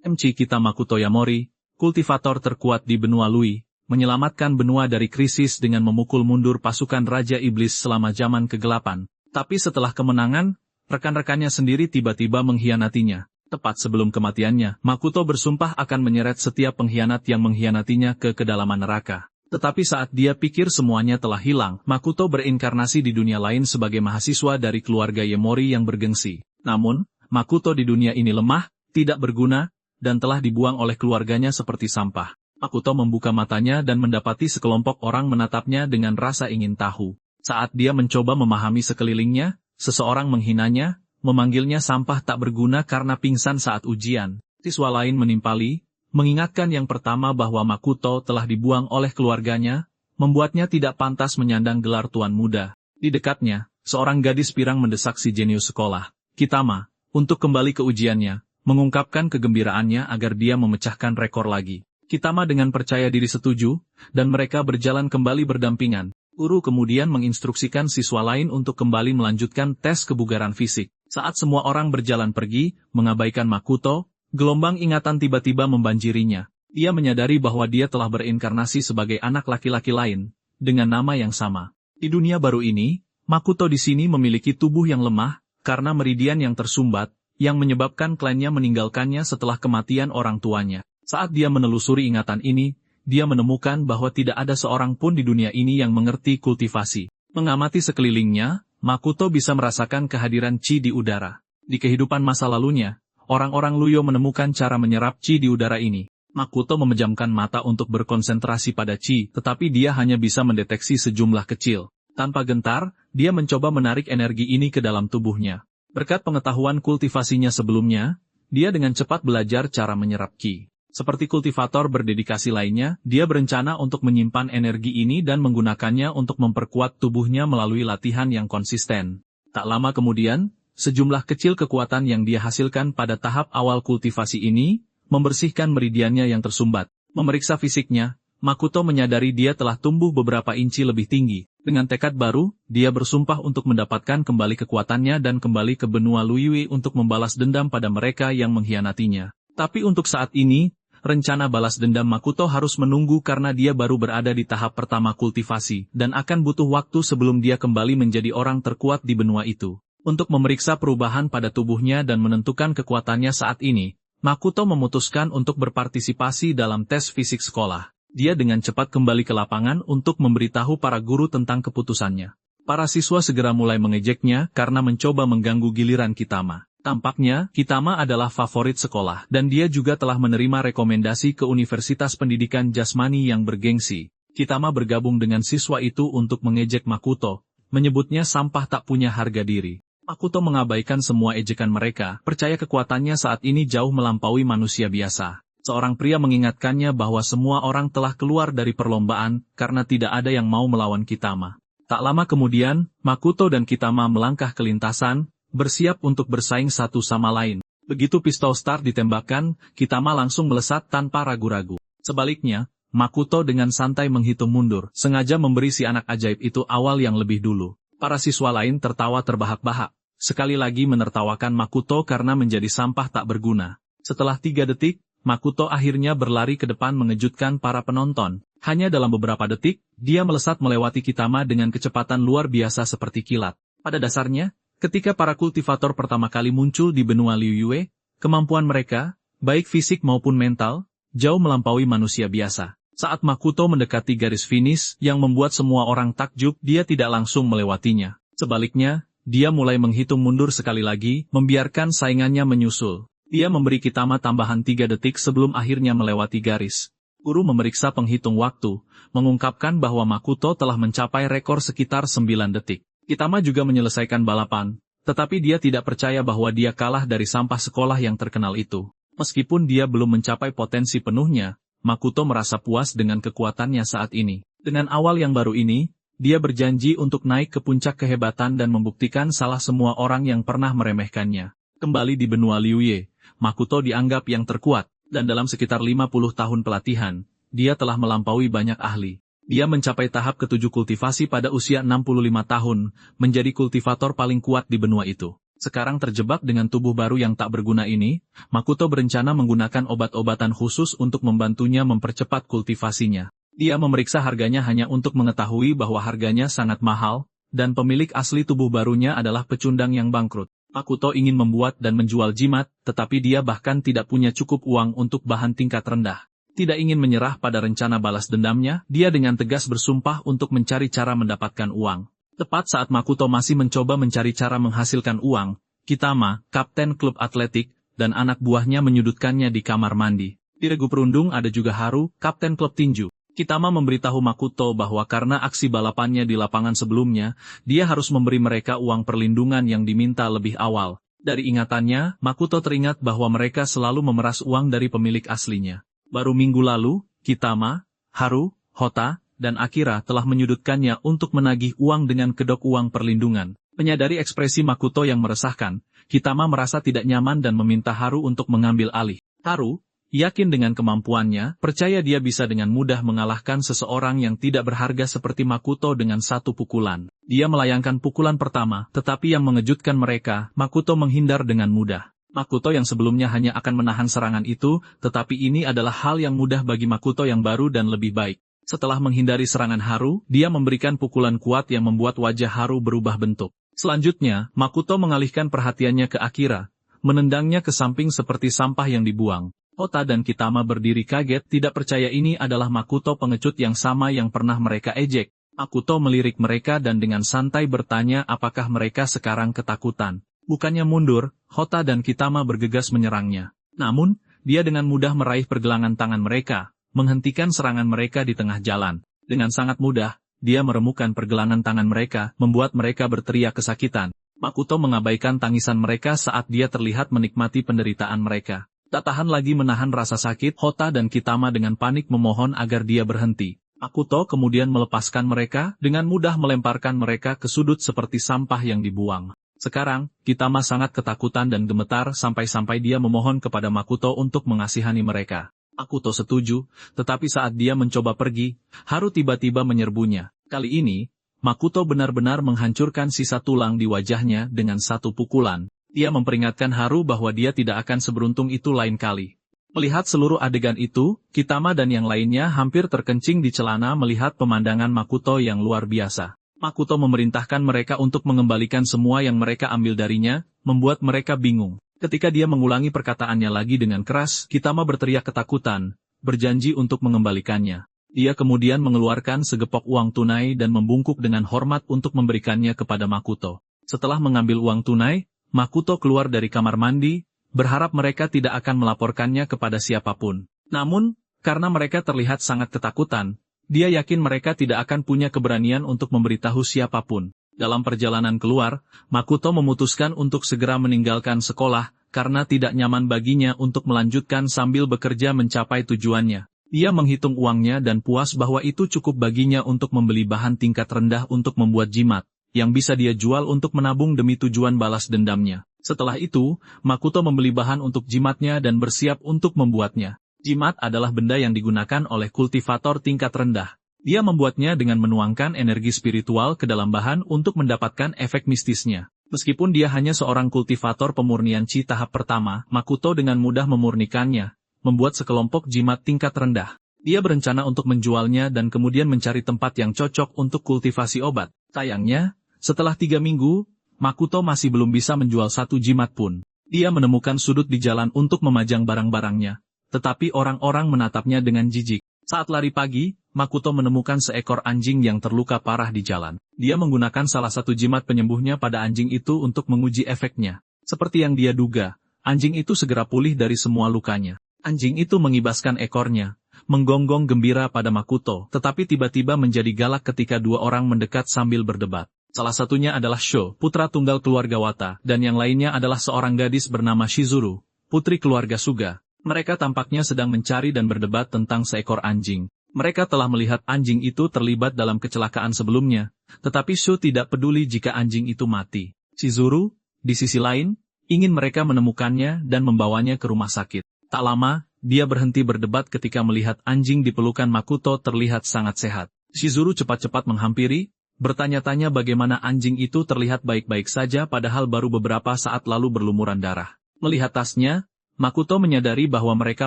MC Kitama Kutoyamori, kultivator terkuat di benua Lui, menyelamatkan benua dari krisis dengan memukul mundur pasukan Raja Iblis selama zaman kegelapan. Tapi setelah kemenangan, rekan-rekannya sendiri tiba-tiba mengkhianatinya. Tepat sebelum kematiannya, Makoto bersumpah akan menyeret setiap pengkhianat yang mengkhianatinya ke kedalaman neraka. Tetapi saat dia pikir semuanya telah hilang, Makoto berinkarnasi di dunia lain sebagai mahasiswa dari keluarga Yemori yang bergengsi. Namun, Makoto di dunia ini lemah, tidak berguna, dan telah dibuang oleh keluarganya seperti sampah. Makoto membuka matanya dan mendapati sekelompok orang menatapnya dengan rasa ingin tahu. Saat dia mencoba memahami sekelilingnya, seseorang menghinanya, memanggilnya sampah tak berguna karena pingsan saat ujian. Siswa lain menimpali, mengingatkan yang pertama bahwa Makoto telah dibuang oleh keluarganya, membuatnya tidak pantas menyandang gelar tuan muda. Di dekatnya, seorang gadis pirang mendesak si jenius sekolah, Kitama, untuk kembali ke ujiannya, mengungkapkan kegembiraannya agar dia memecahkan rekor lagi. Kitama dengan percaya diri setuju, dan mereka berjalan kembali berdampingan. Guru kemudian menginstruksikan siswa lain untuk kembali melanjutkan tes kebugaran fisik. Saat semua orang berjalan pergi, mengabaikan Makoto, gelombang ingatan tiba-tiba membanjirinya. Dia menyadari bahwa dia telah berinkarnasi sebagai anak laki-laki lain, dengan nama yang sama. Di dunia baru ini, Makoto di sini memiliki tubuh yang lemah, karena meridian yang tersumbat, yang menyebabkan klannya meninggalkannya setelah kematian orang tuanya. Saat dia menelusuri ingatan ini, dia menemukan bahwa tidak ada seorang pun di dunia ini yang mengerti kultivasi. Mengamati sekelilingnya, Makoto bisa merasakan kehadiran Chi di udara. Di kehidupan masa lalunya, orang-orang Luyo menemukan cara menyerap Chi di udara ini. Makoto memejamkan mata untuk berkonsentrasi pada Chi, tetapi dia hanya bisa mendeteksi sejumlah kecil. Tanpa gentar, dia mencoba menarik energi ini ke dalam tubuhnya. Berkat pengetahuan kultivasinya sebelumnya, dia dengan cepat belajar cara menyerap Ki. Seperti kultivator berdedikasi lainnya, dia berencana untuk menyimpan energi ini dan menggunakannya untuk memperkuat tubuhnya melalui latihan yang konsisten. Tak lama kemudian, sejumlah kecil kekuatan yang dia hasilkan pada tahap awal kultivasi ini, membersihkan meridiannya yang tersumbat. Memeriksa fisiknya, Makoto menyadari dia telah tumbuh beberapa inci lebih tinggi. Dengan tekad baru, dia bersumpah untuk mendapatkan kembali kekuatannya dan kembali ke benua Luiyue untuk membalas dendam pada mereka yang mengkhianatinya. Tapi untuk saat ini, rencana balas dendam Makoto harus menunggu karena dia baru berada di tahap pertama kultivasi, dan akan butuh waktu sebelum dia kembali menjadi orang terkuat di benua itu. Untuk memeriksa perubahan pada tubuhnya dan menentukan kekuatannya saat ini, Makoto memutuskan untuk berpartisipasi dalam tes fisik sekolah. Dia dengan cepat kembali ke lapangan untuk memberitahu para guru tentang keputusannya. Para siswa segera mulai mengejeknya karena mencoba mengganggu giliran Kitama. Tampaknya, Kitama adalah favorit sekolah, dan dia juga telah menerima rekomendasi ke Universitas Pendidikan Jasmani yang bergengsi. Kitama bergabung dengan siswa itu untuk mengejek Makoto, menyebutnya sampah tak punya harga diri. Makoto mengabaikan semua ejekan mereka, percaya kekuatannya saat ini jauh melampaui manusia biasa. Seorang pria mengingatkannya bahwa semua orang telah keluar dari perlombaan karena tidak ada yang mau melawan Kitama. Tak lama kemudian, Makoto dan Kitama melangkah ke lintasan, bersiap untuk bersaing satu sama lain. Begitu pistol Star ditembakkan, Kitama langsung melesat tanpa ragu-ragu. Sebaliknya, Makoto dengan santai menghitung mundur, sengaja memberi si anak ajaib itu awal yang lebih dulu. Para siswa lain tertawa terbahak-bahak, sekali lagi menertawakan Makoto karena menjadi sampah tak berguna. Setelah 3 detik, Makoto akhirnya berlari ke depan mengejutkan para penonton. Hanya dalam beberapa detik, dia melesat melewati Kitama dengan kecepatan luar biasa seperti kilat. Pada dasarnya, ketika para kultivator pertama kali muncul di benua Liyue, kemampuan mereka, baik fisik maupun mental, jauh melampaui manusia biasa. Saat Makoto mendekati garis finish yang membuat semua orang takjub, dia tidak langsung melewatinya. Sebaliknya, dia mulai menghitung mundur sekali lagi, membiarkan saingannya menyusul. Dia memberi Kitama tambahan 3 detik sebelum akhirnya melewati garis. Guru memeriksa penghitung waktu, mengungkapkan bahwa Makoto telah mencapai rekor sekitar 9 detik. Kitama juga menyelesaikan balapan, tetapi dia tidak percaya bahwa dia kalah dari sampah sekolah yang terkenal itu. Meskipun dia belum mencapai potensi penuhnya, Makoto merasa puas dengan kekuatannya saat ini. Dengan awal yang baru ini, dia berjanji untuk naik ke puncak kehebatan dan membuktikan salah semua orang yang pernah meremehkannya. Kembali di benua Liyue, Makoto dianggap yang terkuat, dan dalam sekitar 50 tahun pelatihan, dia telah melampaui banyak ahli. Dia mencapai tahap ke-7 kultivasi pada usia 65 tahun, menjadi kultivator paling kuat di benua itu. Sekarang terjebak dengan tubuh baru yang tak berguna ini, Makoto berencana menggunakan obat-obatan khusus untuk membantunya mempercepat kultivasinya. Dia memeriksa harganya hanya untuk mengetahui bahwa harganya sangat mahal, dan pemilik asli tubuh barunya adalah pecundang yang bangkrut. Makoto ingin membuat dan menjual jimat, tetapi dia bahkan tidak punya cukup uang untuk bahan tingkat rendah. Tidak ingin menyerah pada rencana balas dendamnya, dia dengan tegas bersumpah untuk mencari cara mendapatkan uang. Tepat saat Makoto masih mencoba mencari cara menghasilkan uang, Kitama, kapten klub atletik, dan anak buahnya menyudutkannya di kamar mandi. Di regu perundung ada juga Haru, kapten klub tinju. Kitama memberitahu Makoto bahwa karena aksi balapannya di lapangan sebelumnya, dia harus memberi mereka uang perlindungan yang diminta lebih awal. Dari ingatannya, Makoto teringat bahwa mereka selalu memeras uang dari pemilik aslinya. Baru minggu lalu, Kitama, Haru, Hota, dan Akira telah menyudutkannya untuk menagih uang dengan kedok uang perlindungan. Menyadari ekspresi Makoto yang meresahkan, Kitama merasa tidak nyaman dan meminta Haru untuk mengambil alih. Haru, yakin dengan kemampuannya, percaya dia bisa dengan mudah mengalahkan seseorang yang tidak berharga seperti Makoto dengan satu pukulan. Dia melayangkan pukulan pertama, tetapi yang mengejutkan mereka, Makoto menghindar dengan mudah. Makoto yang sebelumnya hanya akan menahan serangan itu, tetapi ini adalah hal yang mudah bagi Makoto yang baru dan lebih baik. Setelah menghindari serangan Haru, dia memberikan pukulan kuat yang membuat wajah Haru berubah bentuk. Selanjutnya, Makoto mengalihkan perhatiannya ke Akira, menendangnya ke samping seperti sampah yang dibuang. Hota dan Kitama berdiri kaget, tidak percaya ini adalah Makoto pengecut yang sama yang pernah mereka ejek. Makoto melirik mereka dan dengan santai bertanya apakah mereka sekarang ketakutan. Bukannya mundur, Hota dan Kitama bergegas menyerangnya. Namun, dia dengan mudah meraih pergelangan tangan mereka, menghentikan serangan mereka di tengah jalan. Dengan sangat mudah, dia meremukkan pergelangan tangan mereka, membuat mereka berteriak kesakitan. Makoto mengabaikan tangisan mereka saat dia terlihat menikmati penderitaan mereka. Tak tahan lagi menahan rasa sakit, Hota dan Kitama dengan panik memohon agar dia berhenti. Makoto kemudian melepaskan mereka, dengan mudah melemparkan mereka ke sudut seperti sampah yang dibuang. Sekarang, Kitama sangat ketakutan dan gemetar sampai-sampai dia memohon kepada Makoto untuk mengasihani mereka. Makoto setuju, tetapi saat dia mencoba pergi, Haru tiba-tiba menyerbunya. Kali ini, Makoto benar-benar menghancurkan sisa tulang di wajahnya dengan satu pukulan. Dia memperingatkan Haru bahwa dia tidak akan seberuntung itu lain kali. Melihat seluruh adegan itu, Kitama dan yang lainnya hampir terkencing di celana melihat pemandangan Makoto yang luar biasa. Makoto memerintahkan mereka untuk mengembalikan semua yang mereka ambil darinya, membuat mereka bingung. Ketika dia mengulangi perkataannya lagi dengan keras, Kitama berteriak ketakutan, berjanji untuk mengembalikannya. Dia kemudian mengeluarkan segepok uang tunai dan membungkuk dengan hormat untuk memberikannya kepada Makoto. Setelah mengambil uang tunai, Makoto keluar dari kamar mandi, berharap mereka tidak akan melaporkannya kepada siapapun. Namun, karena mereka terlihat sangat ketakutan, dia yakin mereka tidak akan punya keberanian untuk memberitahu siapapun. Dalam perjalanan keluar, Makoto memutuskan untuk segera meninggalkan sekolah, karena tidak nyaman baginya untuk melanjutkan sambil bekerja mencapai tujuannya. Dia menghitung uangnya dan puas bahwa itu cukup baginya untuk membeli bahan tingkat rendah untuk membuat jimat, yang bisa dia jual untuk menabung demi tujuan balas dendamnya. Setelah itu, Makoto membeli bahan untuk jimatnya dan bersiap untuk membuatnya. Jimat adalah benda yang digunakan oleh kultivator tingkat rendah. Dia membuatnya dengan menuangkan energi spiritual ke dalam bahan untuk mendapatkan efek mistisnya. Meskipun dia hanya seorang kultivator pemurnian Chi tahap pertama, Makoto dengan mudah memurnikannya, membuat sekelompok jimat tingkat rendah. Dia berencana untuk menjualnya dan kemudian mencari tempat yang cocok untuk kultivasi obat. Sayangnya, setelah 3 minggu, Makoto masih belum bisa menjual satu jimat pun. Dia menemukan sudut di jalan untuk memajang barang-barangnya, tetapi orang-orang menatapnya dengan jijik. Saat lari pagi, Makoto menemukan seekor anjing yang terluka parah di jalan. Dia menggunakan salah satu jimat penyembuhnya pada anjing itu untuk menguji efeknya. Seperti yang dia duga, anjing itu segera pulih dari semua lukanya. Anjing itu mengibaskan ekornya, menggonggong gembira pada Makoto, tetapi tiba-tiba menjadi galak ketika dua orang mendekat sambil berdebat. Salah satunya adalah Sho, putra tunggal keluarga Wata, dan yang lainnya adalah seorang gadis bernama Shizuru, putri keluarga Suga. Mereka tampaknya sedang mencari dan berdebat tentang seekor anjing. Mereka telah melihat anjing itu terlibat dalam kecelakaan sebelumnya, tetapi Sho tidak peduli jika anjing itu mati. Shizuru, di sisi lain, ingin mereka menemukannya dan membawanya ke rumah sakit. Tak lama, dia berhenti berdebat ketika melihat anjing di pelukan Makoto terlihat sangat sehat. Shizuru cepat-cepat menghampiri, bertanya-tanya bagaimana anjing itu terlihat baik-baik saja padahal baru beberapa saat lalu berlumuran darah. Melihat tasnya, Makoto menyadari bahwa mereka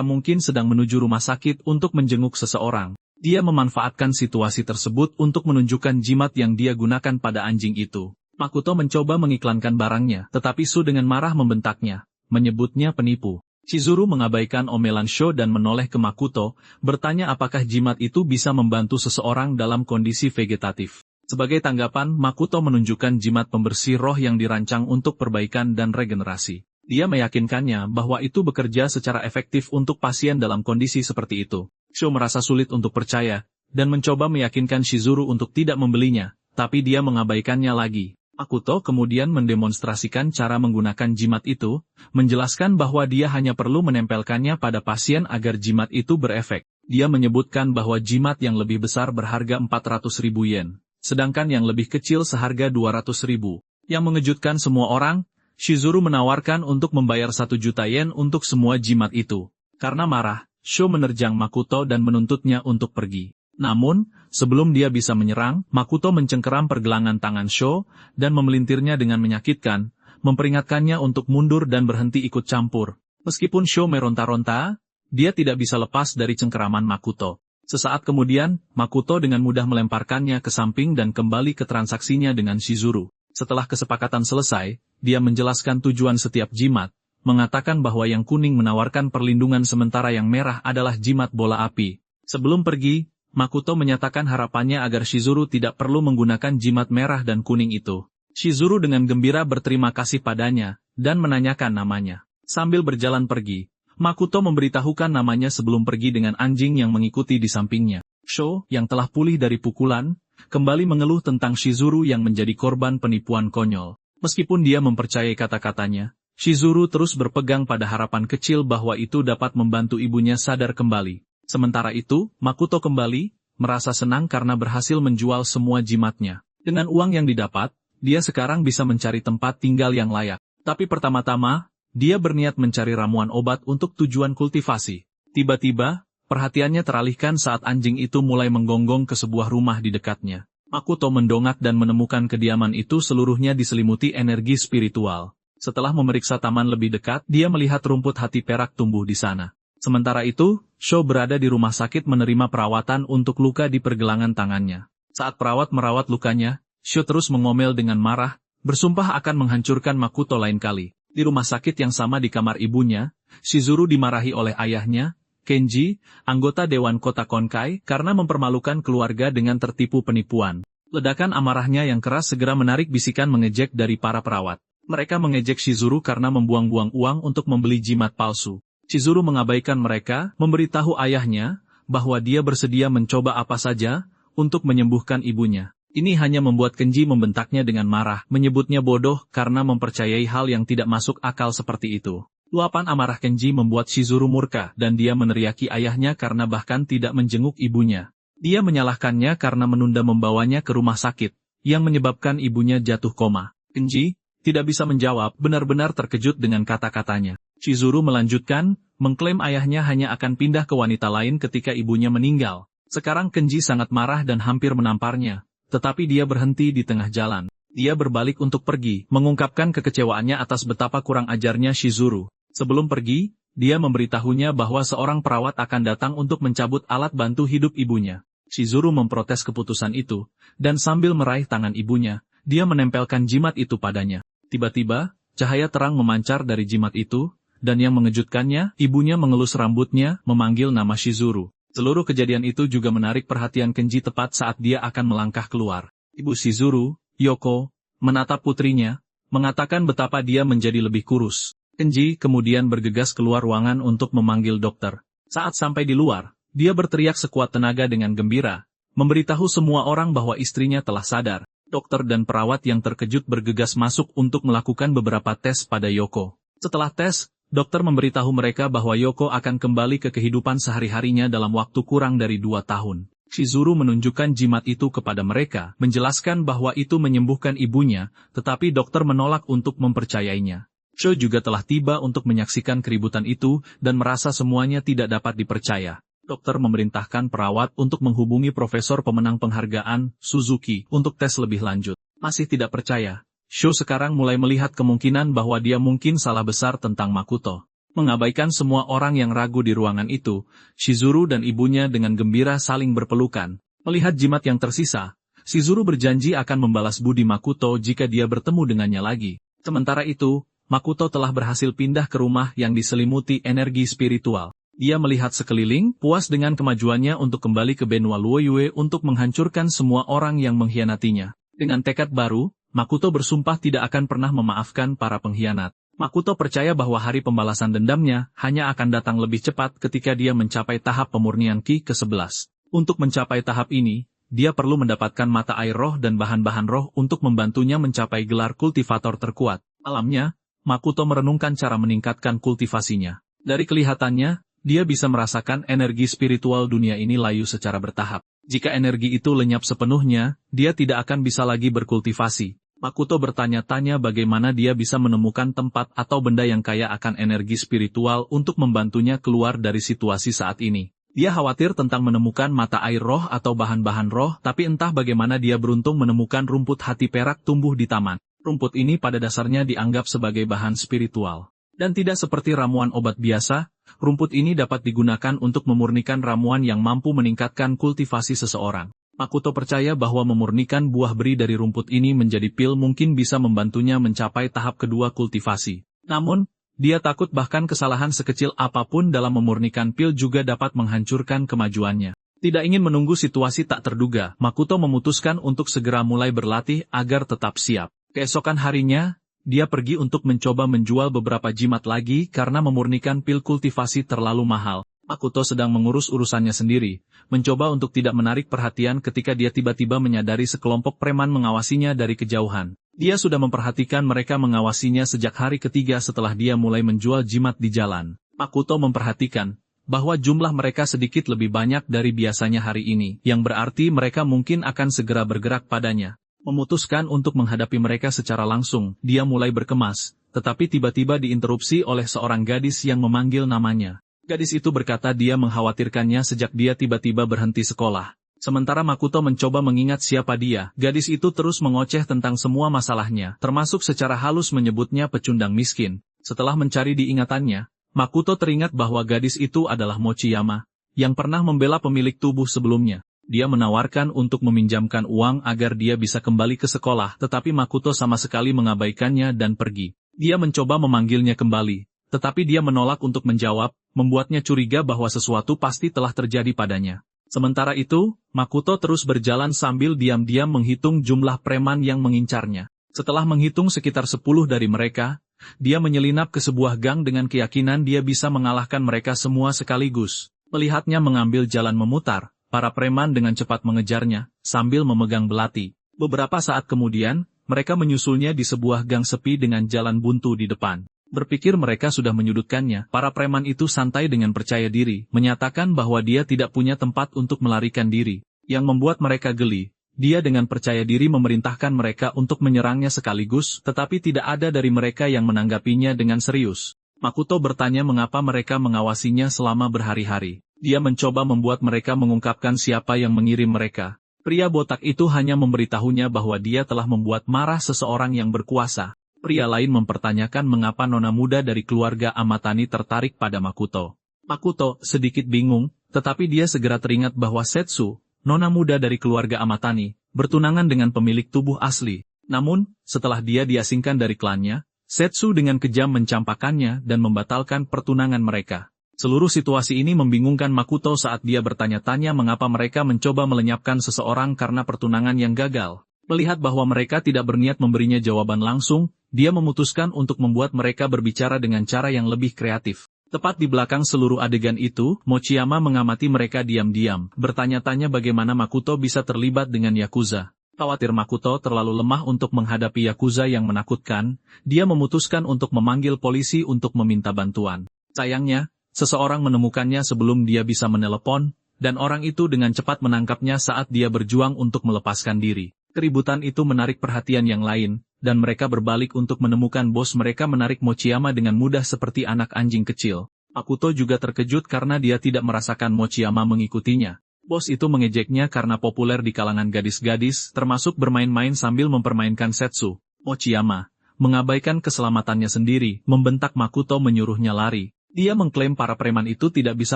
mungkin sedang menuju rumah sakit untuk menjenguk seseorang. Dia memanfaatkan situasi tersebut untuk menunjukkan jimat yang dia gunakan pada anjing itu. Makoto mencoba mengiklankan barangnya, tetapi Shu dengan marah membentaknya, menyebutnya penipu. Chizuru mengabaikan omelan Sho dan menoleh ke Makoto, bertanya apakah jimat itu bisa membantu seseorang dalam kondisi vegetatif. Sebagai tanggapan, Makoto menunjukkan jimat pembersih roh yang dirancang untuk perbaikan dan regenerasi. Dia meyakinkannya bahwa itu bekerja secara efektif untuk pasien dalam kondisi seperti itu. Sho merasa sulit untuk percaya, dan mencoba meyakinkan Chizuru untuk tidak membelinya, tapi dia mengabaikannya lagi. Makoto kemudian mendemonstrasikan cara menggunakan jimat itu, menjelaskan bahwa dia hanya perlu menempelkannya pada pasien agar jimat itu berefek. Dia menyebutkan bahwa jimat yang lebih besar berharga 400.000 yen, sedangkan yang lebih kecil seharga 200.000. Yang mengejutkan semua orang, Chizuru menawarkan untuk membayar 1 juta yen untuk semua jimat itu. Karena marah, Sho menerjang Makoto dan menuntutnya untuk pergi. Namun, sebelum dia bisa menyerang, Makoto mencengkeram pergelangan tangan Sho, dan memelintirnya dengan menyakitkan, memperingatkannya untuk mundur dan berhenti ikut campur. Meskipun Sho meronta-ronta, dia tidak bisa lepas dari cengkeraman Makoto. Sesaat kemudian, Makoto dengan mudah melemparkannya ke samping dan kembali ke transaksinya dengan Chizuru. Setelah kesepakatan selesai, dia menjelaskan tujuan setiap jimat, mengatakan bahwa yang kuning menawarkan perlindungan sementara yang merah adalah jimat bola api. Sebelum pergi, Makoto menyatakan harapannya agar Chizuru tidak perlu menggunakan jimat merah dan kuning itu. Chizuru dengan gembira berterima kasih padanya, dan menanyakan namanya. Sambil berjalan pergi, Makoto memberitahukan namanya sebelum pergi dengan anjing yang mengikuti di sampingnya. Sho, yang telah pulih dari pukulan, kembali mengeluh tentang Chizuru yang menjadi korban penipuan konyol. Meskipun dia mempercayai kata-katanya, Chizuru terus berpegang pada harapan kecil bahwa itu dapat membantu ibunya sadar kembali. Sementara itu, Makoto kembali, merasa senang karena berhasil menjual semua jimatnya. Dengan uang yang didapat, dia sekarang bisa mencari tempat tinggal yang layak. Tapi pertama-tama, dia berniat mencari ramuan obat untuk tujuan kultivasi. Tiba-tiba, perhatiannya teralihkan saat anjing itu mulai menggonggong ke sebuah rumah di dekatnya. Makoto mendongak dan menemukan kediaman itu seluruhnya diselimuti energi spiritual. Setelah memeriksa taman lebih dekat, dia melihat rumput hati perak tumbuh di sana. Sementara itu, Sho berada di rumah sakit menerima perawatan untuk luka di pergelangan tangannya. Saat perawat merawat lukanya, Sho terus mengomel dengan marah, bersumpah akan menghancurkan Makoto lain kali. Di rumah sakit yang sama di kamar ibunya, Chizuru dimarahi oleh ayahnya, Kenji, anggota Dewan Kota Konkai, karena mempermalukan keluarga dengan tertipu penipuan. Ledakan amarahnya yang keras segera menarik bisikan mengejek dari para perawat. Mereka mengejek Chizuru karena membuang-buang uang untuk membeli jimat palsu. Chizuru mengabaikan mereka, memberitahu ayahnya, bahwa dia bersedia mencoba apa saja, untuk menyembuhkan ibunya. Ini hanya membuat Kenji membentaknya dengan marah, menyebutnya bodoh karena mempercayai hal yang tidak masuk akal seperti itu. Luapan amarah Kenji membuat Chizuru murka dan dia meneriaki ayahnya karena bahkan tidak menjenguk ibunya. Dia menyalahkannya karena menunda membawanya ke rumah sakit, yang menyebabkan ibunya jatuh koma. Kenji tidak bisa menjawab, benar-benar terkejut dengan kata-katanya. Chizuru melanjutkan, mengklaim ayahnya hanya akan pindah ke wanita lain ketika ibunya meninggal. Sekarang Kenji sangat marah dan hampir menamparnya, tetapi dia berhenti di tengah jalan. Dia berbalik untuk pergi, mengungkapkan kekecewaannya atas betapa kurang ajarnya Chizuru. Sebelum pergi, dia memberitahunya bahwa seorang perawat akan datang untuk mencabut alat bantu hidup ibunya. Chizuru memprotes keputusan itu, dan sambil meraih tangan ibunya, dia menempelkan jimat itu padanya. Tiba-tiba, cahaya terang memancar dari jimat itu, dan yang mengejutkannya, ibunya mengelus rambutnya, memanggil nama Chizuru. Seluruh kejadian itu juga menarik perhatian Kenji tepat saat dia akan melangkah keluar. Ibu Chizuru, Yoko, menatap putrinya, mengatakan betapa dia menjadi lebih kurus. Kenji kemudian bergegas keluar ruangan untuk memanggil dokter. Saat sampai di luar, dia berteriak sekuat tenaga dengan gembira, memberitahu semua orang bahwa istrinya telah sadar. Dokter dan perawat yang terkejut bergegas masuk untuk melakukan beberapa tes pada Yoko. Setelah tes, dokter memberitahu mereka bahwa Yoko akan kembali ke kehidupan sehari-harinya dalam waktu kurang dari 2 tahun. Chizuru menunjukkan jimat itu kepada mereka, menjelaskan bahwa itu menyembuhkan ibunya, tetapi dokter menolak untuk mempercayainya. Sho juga telah tiba untuk menyaksikan keributan itu, dan merasa semuanya tidak dapat dipercaya. Dokter memerintahkan perawat untuk menghubungi profesor pemenang penghargaan, Suzuki, untuk tes lebih lanjut. Masih tidak percaya, Sho sekarang mulai melihat kemungkinan bahwa dia mungkin salah besar tentang Makoto. Mengabaikan semua orang yang ragu di ruangan itu, Shizuru dan ibunya dengan gembira saling berpelukan. Melihat jimat yang tersisa, Shizuru berjanji akan membalas budi Makoto jika dia bertemu dengannya lagi. Sementara itu, Makoto telah berhasil pindah ke rumah yang diselimuti energi spiritual. Dia melihat sekeliling, puas dengan kemajuannya untuk kembali ke benua Luoyue untuk menghancurkan semua orang yang mengkhianatinya. Dengan tekad baru, Makoto bersumpah tidak akan pernah memaafkan para pengkhianat. Makoto percaya bahwa hari pembalasan dendamnya hanya akan datang lebih cepat ketika dia mencapai tahap pemurnian Ki ke-11. Untuk mencapai tahap ini, dia perlu mendapatkan mata air roh dan bahan-bahan roh untuk membantunya mencapai gelar kultivator terkuat. Malamnya, Makoto merenungkan cara meningkatkan kultivasinya. Dari kelihatannya, dia bisa merasakan energi spiritual dunia ini layu secara bertahap. Jika energi itu lenyap sepenuhnya, dia tidak akan bisa lagi berkultivasi. Makoto bertanya-tanya bagaimana dia bisa menemukan tempat atau benda yang kaya akan energi spiritual untuk membantunya keluar dari situasi saat ini. Dia khawatir tentang menemukan mata air roh atau bahan-bahan roh, tapi entah bagaimana dia beruntung menemukan rumput hati perak tumbuh di taman. Rumput ini pada dasarnya dianggap sebagai bahan spiritual. Dan tidak seperti ramuan obat biasa, rumput ini dapat digunakan untuk memurnikan ramuan yang mampu meningkatkan kultivasi seseorang. Makoto percaya bahwa memurnikan buah beri dari rumput ini menjadi pil mungkin bisa membantunya mencapai tahap kedua kultivasi. Namun, dia takut bahkan kesalahan sekecil apapun dalam memurnikan pil juga dapat menghancurkan kemajuannya. Tidak ingin menunggu situasi tak terduga, Makoto memutuskan untuk segera mulai berlatih agar tetap siap. Keesokan harinya, dia pergi untuk mencoba menjual beberapa jimat lagi karena memurnikan pil kultivasi terlalu mahal. Makoto sedang mengurus urusannya sendiri, mencoba untuk tidak menarik perhatian ketika dia tiba-tiba menyadari sekelompok preman mengawasinya dari kejauhan. Dia sudah memperhatikan mereka mengawasinya sejak hari ketiga setelah dia mulai menjual jimat di jalan. Makoto memperhatikan bahwa jumlah mereka sedikit lebih banyak dari biasanya hari ini, yang berarti mereka mungkin akan segera bergerak padanya. Memutuskan untuk menghadapi mereka secara langsung, dia mulai berkemas, tetapi tiba-tiba diinterupsi oleh seorang gadis yang memanggil namanya. Gadis itu berkata dia mengkhawatirkannya sejak dia tiba-tiba berhenti sekolah. Sementara Makoto mencoba mengingat siapa dia, gadis itu terus mengoceh tentang semua masalahnya, termasuk secara halus menyebutnya pecundang miskin. Setelah mencari di ingatannya, Makoto teringat bahwa gadis itu adalah Mochiyama, yang pernah membela pemilik tubuh sebelumnya. Dia menawarkan untuk meminjamkan uang agar dia bisa kembali ke sekolah, tetapi Makoto sama sekali mengabaikannya dan pergi. Dia mencoba memanggilnya kembali, tetapi dia menolak untuk menjawab, membuatnya curiga bahwa sesuatu pasti telah terjadi padanya. Sementara itu, Makoto terus berjalan sambil diam-diam menghitung jumlah preman yang mengincarnya. Setelah menghitung sekitar 10 dari mereka, dia menyelinap ke sebuah gang dengan keyakinan dia bisa mengalahkan mereka semua sekaligus. Melihatnya mengambil jalan memutar, para preman dengan cepat mengejarnya, sambil memegang belati. Beberapa saat kemudian, mereka menyusulnya di sebuah gang sepi dengan jalan buntu di depan. Berpikir mereka sudah menyudutkannya, para preman itu santai dengan percaya diri, menyatakan bahwa dia tidak punya tempat untuk melarikan diri. Yang membuat mereka geli, dia dengan percaya diri memerintahkan mereka untuk menyerangnya sekaligus, tetapi tidak ada dari mereka yang menanggapinya dengan serius. Makoto bertanya mengapa mereka mengawasinya selama berhari-hari. Dia mencoba membuat mereka mengungkapkan siapa yang mengirim mereka. Pria botak itu hanya memberitahunya bahwa dia telah membuat marah seseorang yang berkuasa. Pria lain mempertanyakan mengapa nona muda dari keluarga Amatani tertarik pada Makoto. Makoto sedikit bingung, tetapi dia segera teringat bahwa Setsu, nona muda dari keluarga Amatani, bertunangan dengan pemilik tubuh asli. Namun, setelah dia diasingkan dari klannya, Setsu dengan kejam mencampakannya dan membatalkan pertunangan mereka. Seluruh situasi ini membingungkan Makoto saat dia bertanya-tanya mengapa mereka mencoba melenyapkan seseorang karena pertunangan yang gagal. Melihat bahwa mereka tidak berniat memberinya jawaban langsung, dia memutuskan untuk membuat mereka berbicara dengan cara yang lebih kreatif. Tepat di belakang seluruh adegan itu, Mochiyama mengamati mereka diam-diam, bertanya-tanya bagaimana Makoto bisa terlibat dengan Yakuza. Khawatir Makoto terlalu lemah untuk menghadapi Yakuza yang menakutkan, dia memutuskan untuk memanggil polisi untuk meminta bantuan. Sayangnya, seseorang menemukannya sebelum dia bisa menelepon, dan orang itu dengan cepat menangkapnya saat dia berjuang untuk melepaskan diri. Keributan itu menarik perhatian yang lain, dan mereka berbalik untuk menemukan bos mereka menarik Mochiyama dengan mudah seperti anak anjing kecil. Makoto juga terkejut karena dia tidak merasakan Mochiyama mengikutinya. Bos itu mengejeknya karena populer di kalangan gadis-gadis, termasuk bermain-main sambil mempermainkan setsu. Mochiyama mengabaikan keselamatannya sendiri, membentak Makoto menyuruhnya lari. Dia mengklaim para preman itu tidak bisa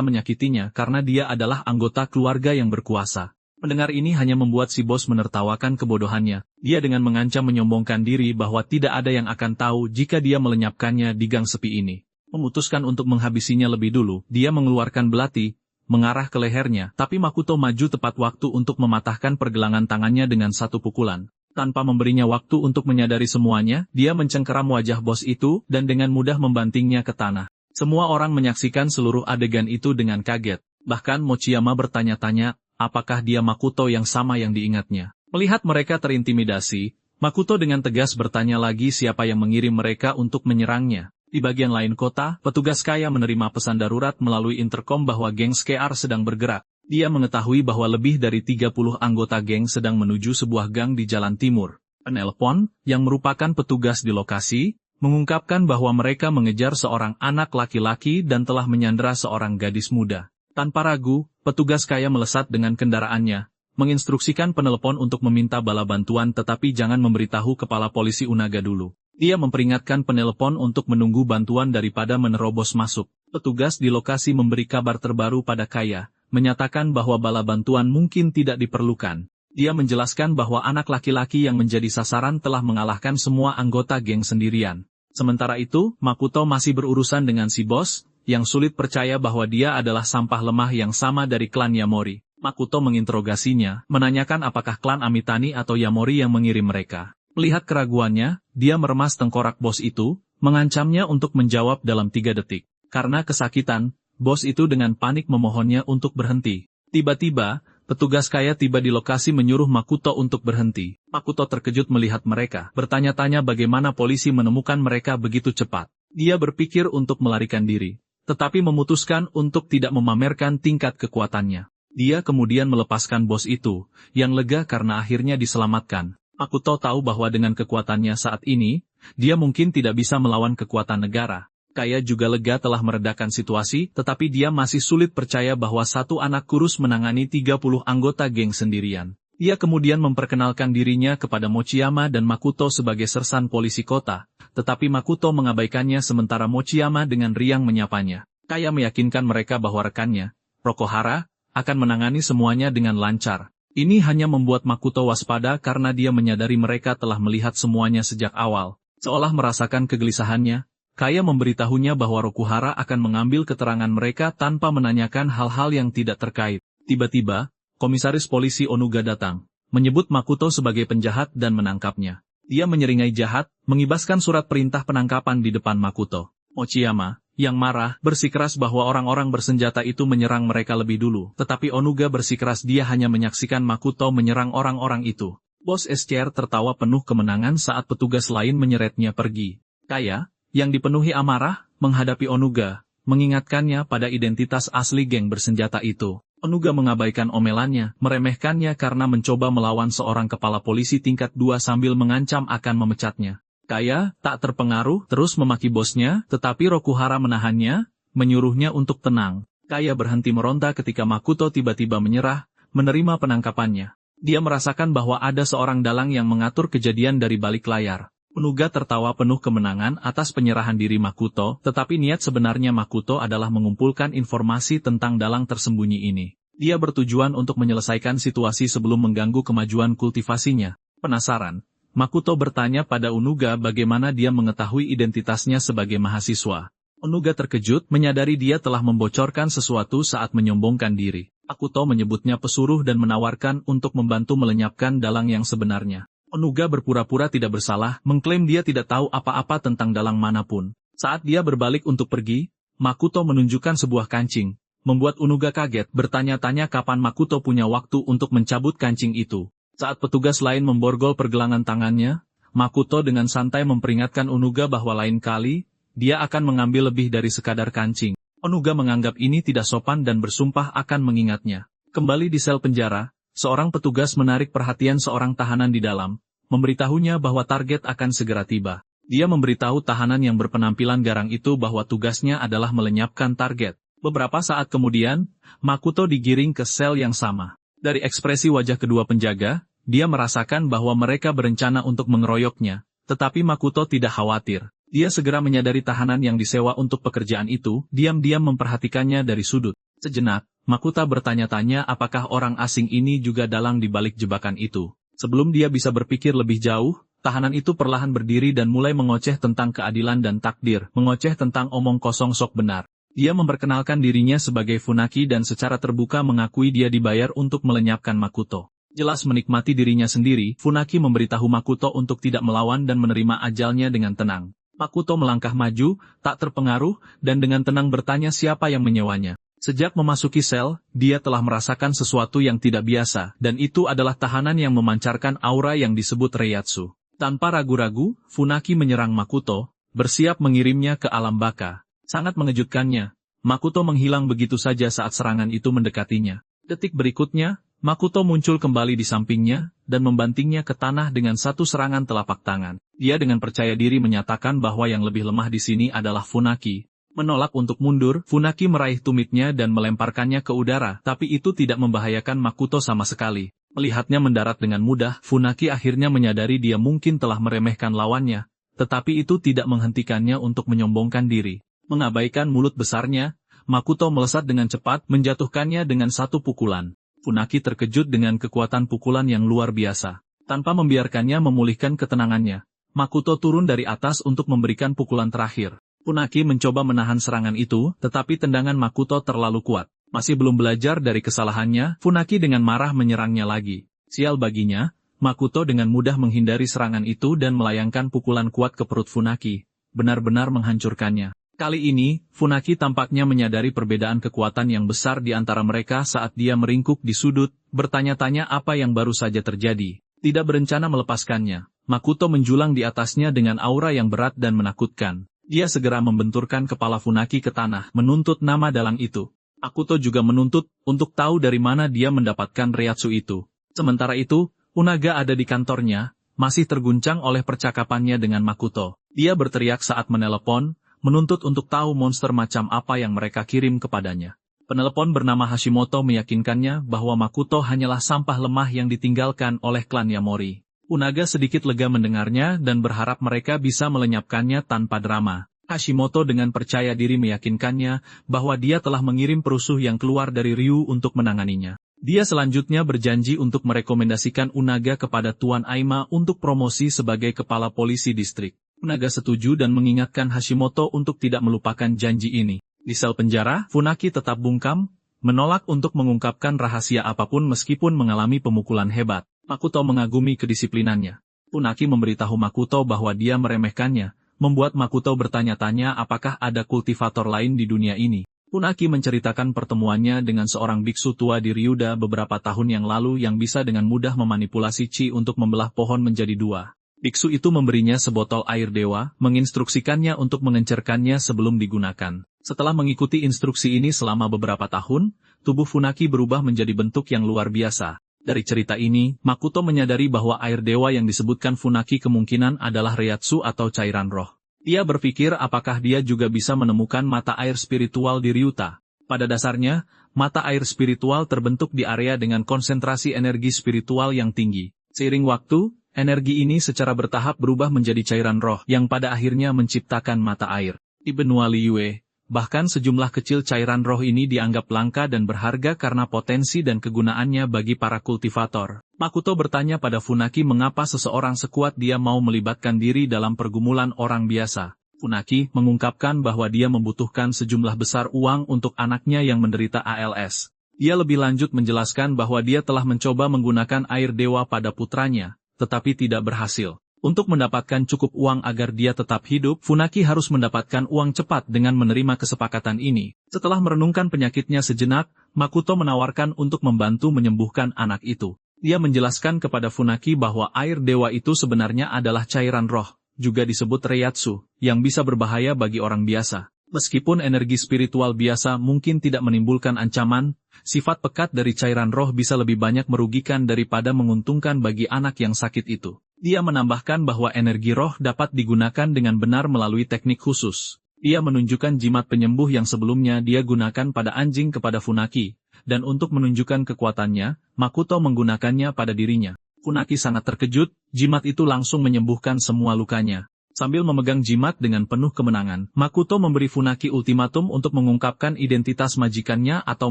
menyakitinya karena dia adalah anggota keluarga yang berkuasa. Mendengar ini hanya membuat si bos menertawakan kebodohannya. Dia dengan mengancam menyombongkan diri bahwa tidak ada yang akan tahu jika dia melenyapkannya di gang sepi ini. Memutuskan untuk menghabisinya lebih dulu, dia mengeluarkan belati, mengarah ke lehernya, tapi Makoto maju tepat waktu untuk mematahkan pergelangan tangannya dengan satu pukulan. Tanpa memberinya waktu untuk menyadari semuanya, dia mencengkeram wajah bos itu dan dengan mudah membantingnya ke tanah. Semua orang menyaksikan seluruh adegan itu dengan kaget. Bahkan Mochiyama bertanya-tanya, apakah dia Makoto yang sama yang diingatnya. Melihat mereka terintimidasi, Makoto dengan tegas bertanya lagi siapa yang mengirim mereka untuk menyerangnya. Di bagian lain kota, petugas kaya menerima pesan darurat melalui interkom bahwa geng SKR sedang bergerak. Dia mengetahui bahwa lebih dari 30 anggota geng sedang menuju sebuah gang di jalan timur. Penelpon, yang merupakan petugas di lokasi, mengungkapkan bahwa mereka mengejar seorang anak laki-laki dan telah menyandera seorang gadis muda. Tanpa ragu, petugas kaya melesat dengan kendaraannya, menginstruksikan penelpon untuk meminta bala bantuan tetapi jangan memberitahu kepala polisi Unaga dulu. Dia memperingatkan penelpon untuk menunggu bantuan daripada menerobos masuk. Petugas di lokasi memberi kabar terbaru pada Kaya, menyatakan bahwa bala bantuan mungkin tidak diperlukan. Dia menjelaskan bahwa anak laki-laki yang menjadi sasaran telah mengalahkan semua anggota geng sendirian. Sementara itu, Makoto masih berurusan dengan si bos, yang sulit percaya bahwa dia adalah sampah lemah yang sama dari klan Yamori. Makoto menginterogasinya, menanyakan apakah klan Amitani atau Yamori yang mengirim mereka. Melihat keraguannya, dia meremas tengkorak bos itu, mengancamnya untuk menjawab dalam 3 detik. Karena kesakitan, bos itu dengan panik memohonnya untuk berhenti. Tiba-tiba, petugas kaya tiba di lokasi menyuruh Makoto untuk berhenti. Makoto terkejut melihat mereka, bertanya-tanya bagaimana polisi menemukan mereka begitu cepat. Dia berpikir untuk melarikan diri, tetapi memutuskan untuk tidak memamerkan tingkat kekuatannya. Dia kemudian melepaskan bos itu, yang lega karena akhirnya diselamatkan. Makoto tahu bahwa dengan kekuatannya saat ini, dia mungkin tidak bisa melawan kekuatan negara. Kaya juga lega telah meredakan situasi, tetapi dia masih sulit percaya bahwa satu anak kurus menangani 30 anggota geng sendirian. Dia kemudian memperkenalkan dirinya kepada Mochiyama dan Makoto sebagai sersan polisi kota, tetapi Makoto mengabaikannya sementara Mochiyama dengan riang menyapanya. Kaya meyakinkan mereka bahwa rekannya, Rokohara, akan menangani semuanya dengan lancar. Ini hanya membuat Makoto waspada karena dia menyadari mereka telah melihat semuanya sejak awal. Seolah merasakan kegelisahannya, Kaya memberitahunya bahwa Rokuhara akan mengambil keterangan mereka tanpa menanyakan hal-hal yang tidak terkait. Tiba-tiba, komisaris polisi Onuga datang, menyebut Makoto sebagai penjahat dan menangkapnya. Dia menyeringai jahat, mengibaskan surat perintah penangkapan di depan Makoto. Mochiyama, yang marah, bersikeras bahwa orang-orang bersenjata itu menyerang mereka lebih dulu, tetapi Onuga bersikeras dia hanya menyaksikan Makoto menyerang orang-orang itu. Bos SCR tertawa penuh kemenangan saat petugas lain menyeretnya pergi. Kaya, yang dipenuhi amarah, menghadapi Onuga, mengingatkannya pada identitas asli geng bersenjata itu. Onuga mengabaikan omelannya, meremehkannya karena mencoba melawan seorang kepala polisi tingkat 2 sambil mengancam akan memecatnya. Kaya, tak terpengaruh, terus memaki bosnya, tetapi Rokuhara menahannya, menyuruhnya untuk tenang. Kaya berhenti meronta ketika Makoto tiba-tiba menyerah, menerima penangkapannya. Dia merasakan bahwa ada seorang dalang yang mengatur kejadian dari balik layar. Onuga tertawa penuh kemenangan atas penyerahan diri Makoto, tetapi niat sebenarnya Makoto adalah mengumpulkan informasi tentang dalang tersembunyi ini. Dia bertujuan untuk menyelesaikan situasi sebelum mengganggu kemajuan kultivasinya. Penasaran, Makoto bertanya pada Onuga bagaimana dia mengetahui identitasnya sebagai mahasiswa. Onuga terkejut menyadari dia telah membocorkan sesuatu saat menyombongkan diri. Makoto menyebutnya pesuruh dan menawarkan untuk membantu melenyapkan dalang yang sebenarnya. Onuga berpura-pura tidak bersalah, mengklaim dia tidak tahu apa-apa tentang dalang manapun. Saat dia berbalik untuk pergi, Makoto menunjukkan sebuah kancing, membuat Onuga kaget, bertanya-tanya kapan Makoto punya waktu untuk mencabut kancing itu. Saat petugas lain memborgol pergelangan tangannya, Makoto dengan santai memperingatkan Onuga bahwa lain kali, dia akan mengambil lebih dari sekadar kancing. Onuga menganggap ini tidak sopan dan bersumpah akan mengingatnya. Kembali di sel penjara, seorang petugas menarik perhatian seorang tahanan di dalam, memberitahunya bahwa target akan segera tiba. Dia memberitahu tahanan yang berpenampilan garang itu bahwa tugasnya adalah melenyapkan target. Beberapa saat kemudian, Makoto digiring ke sel yang sama. Dari ekspresi wajah kedua penjaga, dia merasakan bahwa mereka berencana untuk mengeroyoknya, tetapi Makoto tidak khawatir. Dia segera menyadari tahanan yang disewa untuk pekerjaan itu, diam-diam memperhatikannya dari sudut. Sejenak, Makoto bertanya-tanya apakah orang asing ini juga dalang di balik jebakan itu. Sebelum dia bisa berpikir lebih jauh, tahanan itu perlahan berdiri dan mulai mengoceh tentang keadilan dan takdir, mengoceh tentang omong kosong sok benar. Dia memperkenalkan dirinya sebagai Funaki dan secara terbuka mengakui dia dibayar untuk melenyapkan Makoto. Jelas menikmati dirinya sendiri, Funaki memberitahu Makoto untuk tidak melawan dan menerima ajalnya dengan tenang. Makoto melangkah maju, tak terpengaruh, dan dengan tenang bertanya siapa yang menyewanya. Sejak memasuki sel, dia telah merasakan sesuatu yang tidak biasa, dan itu adalah tahanan yang memancarkan aura yang disebut Reiatsu. Tanpa ragu-ragu, Funaki menyerang Makoto, bersiap mengirimnya ke alam baka. Sangat mengejutkannya, Makoto menghilang begitu saja saat serangan itu mendekatinya. Detik berikutnya, Makoto muncul kembali di sampingnya, dan membantingnya ke tanah dengan satu serangan telapak tangan. Dia dengan percaya diri menyatakan bahwa yang lebih lemah di sini adalah Funaki. Menolak untuk mundur, Funaki meraih tumitnya dan melemparkannya ke udara, tapi itu tidak membahayakan Makoto sama sekali. Melihatnya mendarat dengan mudah, Funaki akhirnya menyadari dia mungkin telah meremehkan lawannya, tetapi itu tidak menghentikannya untuk menyombongkan diri. Mengabaikan mulut besarnya, Makoto melesat dengan cepat menjatuhkannya dengan satu pukulan. Funaki terkejut dengan kekuatan pukulan yang luar biasa. Tanpa membiarkannya memulihkan ketenangannya, Makoto turun dari atas untuk memberikan pukulan terakhir. Funaki mencoba menahan serangan itu, tetapi tendangan Makoto terlalu kuat. Masih belum belajar dari kesalahannya, Funaki dengan marah menyerangnya lagi. Sial baginya, Makoto dengan mudah menghindari serangan itu dan melayangkan pukulan kuat ke perut Funaki, benar-benar menghancurkannya. Kali ini, Funaki tampaknya menyadari perbedaan kekuatan yang besar di antara mereka saat dia meringkuk di sudut, bertanya-tanya apa yang baru saja terjadi. Tidak berencana melepaskannya, Makoto menjulang di atasnya dengan aura yang berat dan menakutkan. Dia segera membenturkan kepala Funaki ke tanah, menuntut nama dalang itu. Makoto juga menuntut untuk tahu dari mana dia mendapatkan Reiatsu itu. Sementara itu, Unaga ada di kantornya, masih terguncang oleh percakapannya dengan Makoto. Dia berteriak saat menelepon, menuntut untuk tahu monster macam apa yang mereka kirim kepadanya. Penelepon bernama Hashimoto meyakinkannya bahwa Makoto hanyalah sampah lemah yang ditinggalkan oleh klan Yamori. Unaga sedikit lega mendengarnya dan berharap mereka bisa melenyapkannya tanpa drama. Hashimoto dengan percaya diri meyakinkannya bahwa dia telah mengirim perusuh yang keluar dari Ryu untuk menanganinya. Dia selanjutnya berjanji untuk merekomendasikan Unaga kepada Tuan Aima untuk promosi sebagai kepala polisi distrik. Unaga setuju dan mengingatkan Hashimoto untuk tidak melupakan janji ini. Di sel penjara, Funaki tetap bungkam, menolak untuk mengungkapkan rahasia apapun meskipun mengalami pemukulan hebat. Makoto mengagumi kedisiplinannya. Funaki memberitahu Makoto bahwa dia meremehkannya, membuat Makoto bertanya-tanya apakah ada kultivator lain di dunia ini. Funaki menceritakan pertemuannya dengan seorang biksu tua di Ryuda beberapa tahun yang lalu yang bisa dengan mudah memanipulasi Chi untuk membelah pohon menjadi dua. Biksu itu memberinya sebotol air dewa, menginstruksikannya untuk mengencerkannya sebelum digunakan. Setelah mengikuti instruksi ini selama beberapa tahun, tubuh Funaki berubah menjadi bentuk yang luar biasa. Dari cerita ini, Makoto menyadari bahwa air dewa yang disebutkan Funaki kemungkinan adalah Reiatsu atau cairan roh. Dia berpikir apakah dia juga bisa menemukan mata air spiritual di Ryuta. Pada dasarnya, mata air spiritual terbentuk di area dengan konsentrasi energi spiritual yang tinggi. Seiring waktu, energi ini secara bertahap berubah menjadi cairan roh yang pada akhirnya menciptakan mata air. Di benua Liyue, bahkan sejumlah kecil cairan roh ini dianggap langka dan berharga karena potensi dan kegunaannya bagi para kultivator. Makoto bertanya pada Funaki mengapa seseorang sekuat dia mau melibatkan diri dalam pergumulan orang biasa. Funaki mengungkapkan bahwa dia membutuhkan sejumlah besar uang untuk anaknya yang menderita ALS. Dia lebih lanjut menjelaskan bahwa dia telah mencoba menggunakan air dewa pada putranya, tetapi tidak berhasil. Untuk mendapatkan cukup uang agar dia tetap hidup, Funaki harus mendapatkan uang cepat dengan menerima kesepakatan ini. Setelah merenungkan penyakitnya sejenak, Makoto menawarkan untuk membantu menyembuhkan anak itu. Dia menjelaskan kepada Funaki bahwa air dewa itu sebenarnya adalah cairan roh, juga disebut Reiatsu, yang bisa berbahaya bagi orang biasa. Meskipun energi spiritual biasa mungkin tidak menimbulkan ancaman, sifat pekat dari cairan roh bisa lebih banyak merugikan daripada menguntungkan bagi anak yang sakit itu. Dia menambahkan bahwa energi roh dapat digunakan dengan benar melalui teknik khusus. Dia menunjukkan jimat penyembuh yang sebelumnya dia gunakan pada anjing kepada Funaki, dan untuk menunjukkan kekuatannya, Makoto menggunakannya pada dirinya. Funaki sangat terkejut, jimat itu langsung menyembuhkan semua lukanya. Sambil memegang jimat dengan penuh kemenangan, Makoto memberi Funaki ultimatum untuk mengungkapkan identitas majikannya atau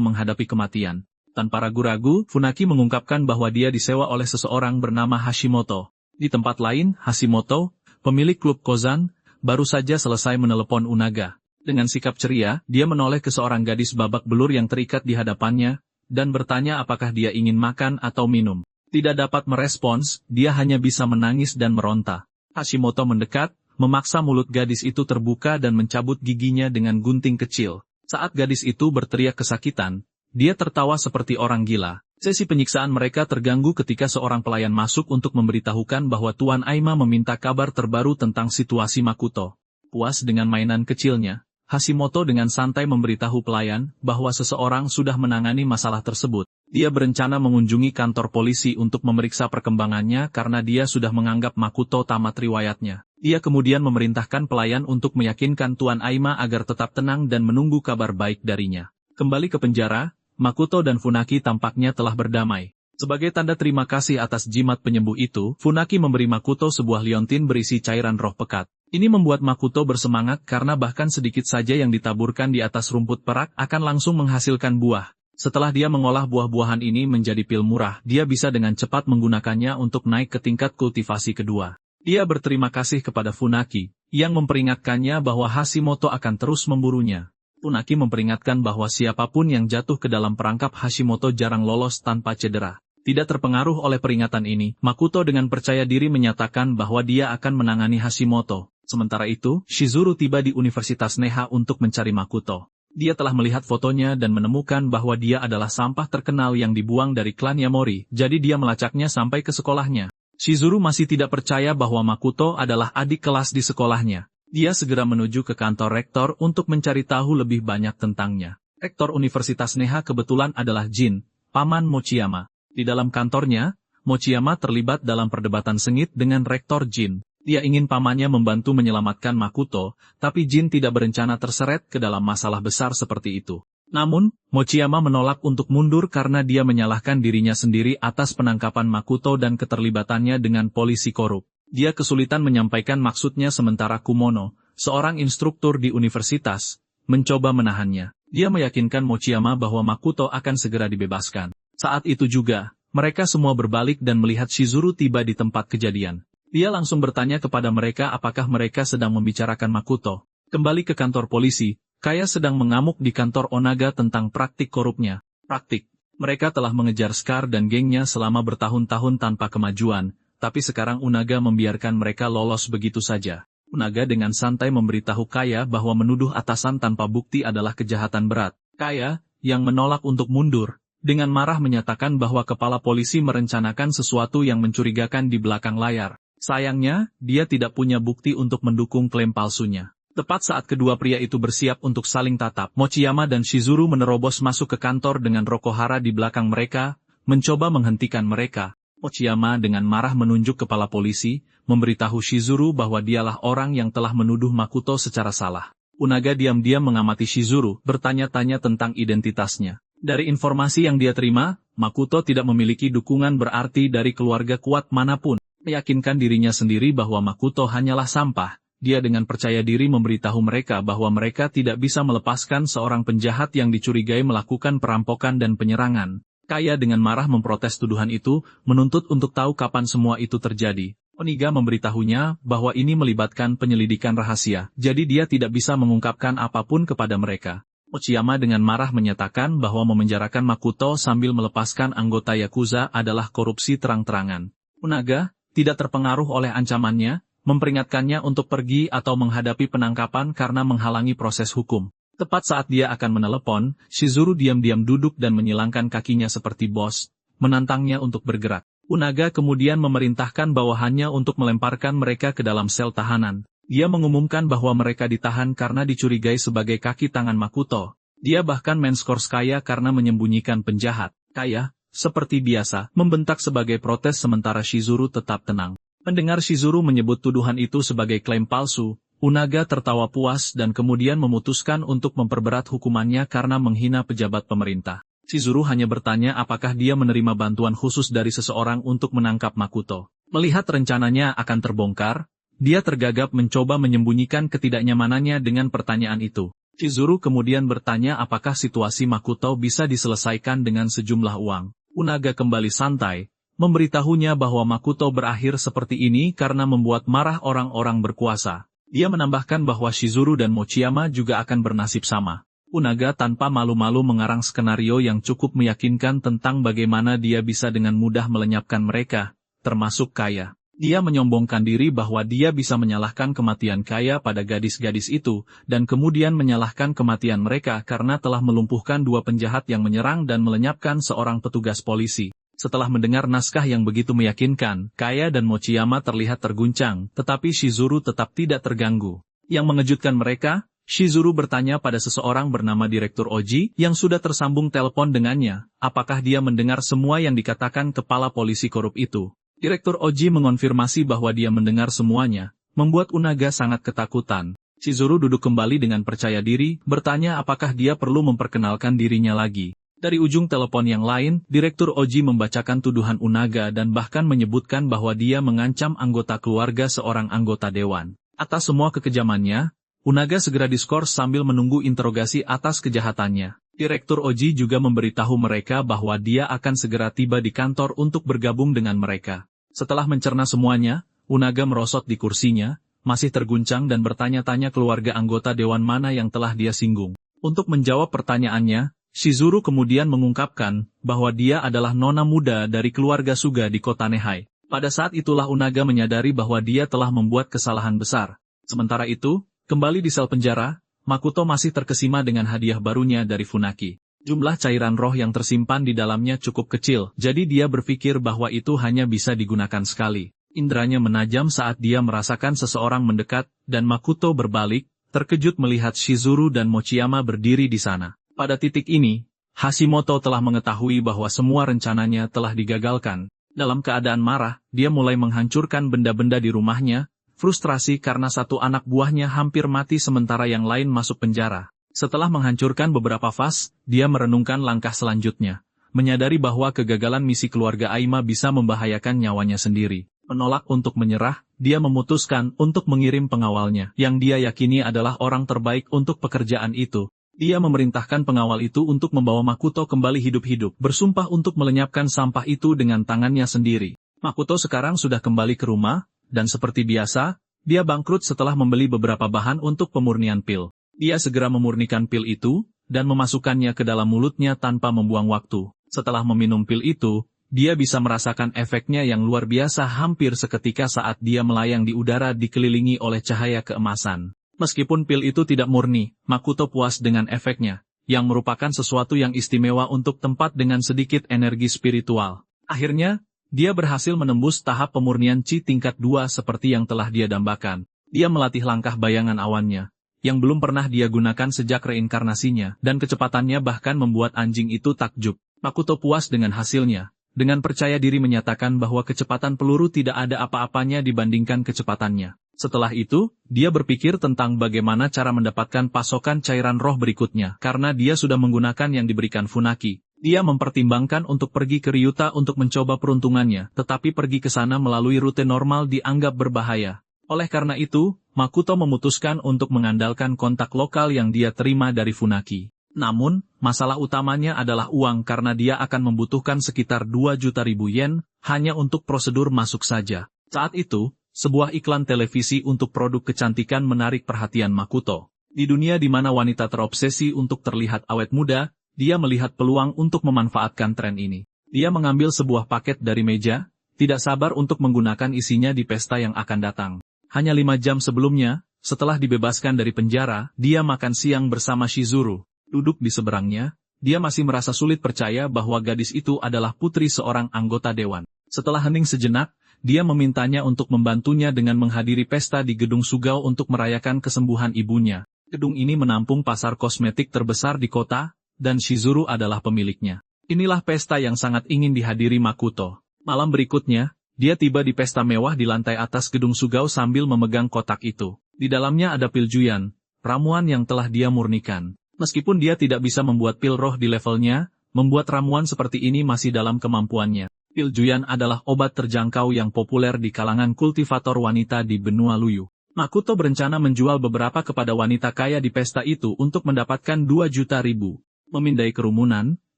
menghadapi kematian. Tanpa ragu-ragu, Funaki mengungkapkan bahwa dia disewa oleh seseorang bernama Hashimoto. Di tempat lain, Hashimoto, pemilik klub Kozan, baru saja selesai menelepon Unaga. Dengan sikap ceria, dia menoleh ke seorang gadis babak belur yang terikat di hadapannya, dan bertanya apakah dia ingin makan atau minum. Tidak dapat merespons, dia hanya bisa menangis dan meronta. Hashimoto mendekat, memaksa mulut gadis itu terbuka dan mencabut giginya dengan gunting kecil. Saat gadis itu berteriak kesakitan, dia tertawa seperti orang gila. Sesi penyiksaan mereka terganggu ketika seorang pelayan masuk untuk memberitahukan bahwa Tuan Aima meminta kabar terbaru tentang situasi Makoto. Puas dengan mainan kecilnya, Hashimoto dengan santai memberitahu pelayan bahwa seseorang sudah menangani masalah tersebut. Dia berencana mengunjungi kantor polisi untuk memeriksa perkembangannya karena dia sudah menganggap Makoto tamat riwayatnya. Dia kemudian memerintahkan pelayan untuk meyakinkan Tuan Aima agar tetap tenang dan menunggu kabar baik darinya. Kembali ke penjara, Makoto dan Funaki tampaknya telah berdamai. Sebagai tanda terima kasih atas jimat penyembuh itu, Funaki memberi Makoto sebuah liontin berisi cairan roh pekat. Ini membuat Makoto bersemangat karena bahkan sedikit saja yang ditaburkan di atas rumput perak akan langsung menghasilkan buah. Setelah dia mengolah buah-buahan ini menjadi pil murah, dia bisa dengan cepat menggunakannya untuk naik ke tingkat kultivasi kedua. Dia berterima kasih kepada Funaki, yang memperingatkannya bahwa Hashimoto akan terus memburunya. Funaki memperingatkan bahwa siapapun yang jatuh ke dalam perangkap Hashimoto jarang lolos tanpa cedera. Tidak terpengaruh oleh peringatan ini, Makoto dengan percaya diri menyatakan bahwa dia akan menangani Hashimoto. Sementara itu, Shizuru tiba di Universitas Neha untuk mencari Makoto. Dia telah melihat fotonya dan menemukan bahwa dia adalah sampah terkenal yang dibuang dari klan Yamori, jadi dia melacaknya sampai ke sekolahnya. Shizuru masih tidak percaya bahwa Makoto adalah adik kelas di sekolahnya. Dia segera menuju ke kantor rektor untuk mencari tahu lebih banyak tentangnya. Rektor Universitas Neha kebetulan adalah Jin, paman Mochiyama. Di dalam kantornya, Mochiyama terlibat dalam perdebatan sengit dengan rektor Jin. Dia ingin pamannya membantu menyelamatkan Makoto, tapi Jin tidak berencana terseret ke dalam masalah besar seperti itu. Namun, Mochiyama menolak untuk mundur karena dia menyalahkan dirinya sendiri atas penangkapan Makoto dan keterlibatannya dengan polisi korup. Dia kesulitan menyampaikan maksudnya sementara Kumono, seorang instruktur di universitas, mencoba menahannya. Dia meyakinkan Mochiyama bahwa Makoto akan segera dibebaskan. Saat itu juga, mereka semua berbalik dan melihat Shizuru tiba di tempat kejadian. Dia langsung bertanya kepada mereka apakah mereka sedang membicarakan Makoto. Kembali ke kantor polisi, Kaya sedang mengamuk di kantor Onaga tentang praktik korupnya. Praktik. Mereka telah mengejar Scar dan gengnya selama bertahun-tahun tanpa kemajuan. Tapi sekarang Unaga membiarkan mereka lolos begitu saja. Unaga dengan santai memberitahu Kaya bahwa menuduh atasan tanpa bukti adalah kejahatan berat. Kaya, yang menolak untuk mundur, dengan marah menyatakan bahwa kepala polisi merencanakan sesuatu yang mencurigakan di belakang layar. Sayangnya, dia tidak punya bukti untuk mendukung klaim palsunya. Tepat saat kedua pria itu bersiap untuk saling tatap, Mochiyama dan Shizuru menerobos masuk ke kantor dengan Rokohara di belakang mereka, mencoba menghentikan mereka. Mochiyama dengan marah menunjuk kepala polisi, memberitahu Shizuru bahwa dialah orang yang telah menuduh Makoto secara salah. Unaga diam-diam mengamati Shizuru, bertanya-tanya tentang identitasnya. Dari informasi yang dia terima, Makoto tidak memiliki dukungan berarti dari keluarga kuat manapun. Meyakinkan dirinya sendiri bahwa Makoto hanyalah sampah, dia dengan percaya diri memberitahu mereka bahwa mereka tidak bisa melepaskan seorang penjahat yang dicurigai melakukan perampokan dan penyerangan. Kaya dengan marah memprotes tuduhan itu, menuntut untuk tahu kapan semua itu terjadi. Oniga memberitahunya bahwa ini melibatkan penyelidikan rahasia, jadi dia tidak bisa mengungkapkan apapun kepada mereka. Mochiyama dengan marah menyatakan bahwa memenjarakan Makoto sambil melepaskan anggota Yakuza adalah korupsi terang-terangan. Unaga, tidak terpengaruh oleh ancamannya, memperingatkannya untuk pergi atau menghadapi penangkapan karena menghalangi proses hukum. Tepat saat dia akan menelepon, Shizuru diam-diam duduk dan menyilangkan kakinya seperti bos, menantangnya untuk bergerak. Unaga kemudian memerintahkan bawahannya untuk melemparkan mereka ke dalam sel tahanan. Dia mengumumkan bahwa mereka ditahan karena dicurigai sebagai kaki tangan Makoto. Dia bahkan menskors Kaya karena menyembunyikan penjahat. Kaya, seperti biasa, membentak sebagai protes sementara Shizuru tetap tenang. Mendengar Shizuru menyebut tuduhan itu sebagai klaim palsu, Unaga tertawa puas dan kemudian memutuskan untuk memperberat hukumannya karena menghina pejabat pemerintah. Shizuru hanya bertanya apakah dia menerima bantuan khusus dari seseorang untuk menangkap Makoto. Melihat rencananya akan terbongkar, dia tergagap mencoba menyembunyikan ketidaknyamanannya dengan pertanyaan itu. Shizuru kemudian bertanya apakah situasi Makoto bisa diselesaikan dengan sejumlah uang. Unaga kembali santai, memberitahunya bahwa Makoto berakhir seperti ini karena membuat marah orang-orang berkuasa. Dia menambahkan bahwa Shizuru dan Mochiyama juga akan bernasib sama. Unaga tanpa malu-malu mengarang skenario yang cukup meyakinkan tentang bagaimana dia bisa dengan mudah melenyapkan mereka, termasuk Kaya. Dia menyombongkan diri bahwa dia bisa menyalahkan kematian Kaya pada gadis-gadis itu, dan kemudian menyalahkan kematian mereka karena telah melumpuhkan dua penjahat yang menyerang dan melenyapkan seorang petugas polisi. Setelah mendengar naskah yang begitu meyakinkan, Kaya dan Mochiyama terlihat terguncang, tetapi Shizuru tetap tidak terganggu. Yang mengejutkan mereka, Shizuru bertanya pada seseorang bernama Direktur Oji yang sudah tersambung telepon dengannya, apakah dia mendengar semua yang dikatakan kepala polisi korup itu. Direktur Oji mengonfirmasi bahwa dia mendengar semuanya, membuat Unaga sangat ketakutan. Shizuru duduk kembali dengan percaya diri, bertanya apakah dia perlu memperkenalkan dirinya lagi. Dari ujung telepon yang lain, Direktur Oji membacakan tuduhan Unaga dan bahkan menyebutkan bahwa dia mengancam anggota keluarga seorang anggota dewan. Atas semua kekejamannya, Unaga segera diskors sambil menunggu interogasi atas kejahatannya. Direktur Oji juga memberitahu mereka bahwa dia akan segera tiba di kantor untuk bergabung dengan mereka. Setelah mencerna semuanya, Unaga merosot di kursinya, masih terguncang dan bertanya-tanya keluarga anggota dewan mana yang telah dia singgung. Untuk menjawab pertanyaannya, Shizuru kemudian mengungkapkan bahwa dia adalah nona muda dari keluarga Suga di kota Nehai. Pada saat itulah Unaga menyadari bahwa dia telah membuat kesalahan besar. Sementara itu, kembali di sel penjara, Makoto masih terkesima dengan hadiah barunya dari Funaki. Jumlah cairan roh yang tersimpan di dalamnya cukup kecil, jadi dia berpikir bahwa itu hanya bisa digunakan sekali. Indranya menajam saat dia merasakan seseorang mendekat, dan Makoto berbalik, terkejut melihat Shizuru dan Mochiyama berdiri di sana. Pada titik ini, Hashimoto telah mengetahui bahwa semua rencananya telah digagalkan. Dalam keadaan marah, dia mulai menghancurkan benda-benda di rumahnya, frustrasi karena satu anak buahnya hampir mati sementara yang lain masuk penjara. Setelah menghancurkan beberapa vas, dia merenungkan langkah selanjutnya. Menyadari bahwa kegagalan misi keluarga Aima bisa membahayakan nyawanya sendiri. Menolak untuk menyerah, dia memutuskan untuk mengirim pengawalnya, yang dia yakini adalah orang terbaik untuk pekerjaan itu. Dia memerintahkan pengawal itu untuk membawa Makoto kembali hidup-hidup, bersumpah untuk melenyapkan sampah itu dengan tangannya sendiri. Makoto sekarang sudah kembali ke rumah, dan seperti biasa, dia bangkrut setelah membeli beberapa bahan untuk pemurnian pil. Dia segera memurnikan pil itu, dan memasukkannya ke dalam mulutnya tanpa membuang waktu. Setelah meminum pil itu, dia bisa merasakan efeknya yang luar biasa hampir seketika saat dia melayang di udara dikelilingi oleh cahaya keemasan. Meskipun pil itu tidak murni, Makoto puas dengan efeknya, yang merupakan sesuatu yang istimewa untuk tempat dengan sedikit energi spiritual. Akhirnya, dia berhasil menembus tahap pemurnian Chi tingkat 2 seperti yang telah dia dambakan. Dia melatih langkah bayangan awannya, yang belum pernah dia gunakan sejak reinkarnasinya, dan kecepatannya bahkan membuat anjing itu takjub. Makoto puas dengan hasilnya, dengan percaya diri menyatakan bahwa kecepatan peluru tidak ada apa-apanya dibandingkan kecepatannya. Setelah itu, dia berpikir tentang bagaimana cara mendapatkan pasokan cairan roh berikutnya, karena dia sudah menggunakan yang diberikan Funaki. Dia mempertimbangkan untuk pergi ke Ryuta untuk mencoba peruntungannya, tetapi pergi ke sana melalui rute normal dianggap berbahaya. Oleh karena itu, Makoto memutuskan untuk mengandalkan kontak lokal yang dia terima dari Funaki. Namun, masalah utamanya adalah uang karena dia akan membutuhkan sekitar 2 juta ribu yen, hanya untuk prosedur masuk saja. Saat itu, sebuah iklan televisi untuk produk kecantikan menarik perhatian Makoto. Di dunia di mana wanita terobsesi untuk terlihat awet muda, dia melihat peluang untuk memanfaatkan tren ini. Dia mengambil sebuah paket dari meja, tidak sabar untuk menggunakan isinya di pesta yang akan datang. Hanya 5 jam sebelumnya, setelah dibebaskan dari penjara, dia makan siang bersama Shizuru. Duduk di seberangnya, dia masih merasa sulit percaya bahwa gadis itu adalah putri seorang anggota dewan. Setelah hening sejenak, dia memintanya untuk membantunya dengan menghadiri pesta di Gedung Sugao untuk merayakan kesembuhan ibunya. Gedung ini menampung pasar kosmetik terbesar di kota, dan Shizuru adalah pemiliknya. Inilah pesta yang sangat ingin dihadiri Makoto. Malam berikutnya, Dia tiba di pesta mewah di lantai atas gedung Sugao sambil memegang kotak itu. Di dalamnya ada pil Juyan, ramuan yang telah dia murnikan. Meskipun dia tidak bisa membuat pil roh di levelnya, membuat ramuan seperti ini masih dalam kemampuannya. Pil Juyan adalah obat terjangkau yang populer di kalangan kultivator wanita di benua Luyu. Makoto berencana menjual beberapa kepada wanita kaya di pesta itu untuk mendapatkan 2 juta ribu. Memindai kerumunan,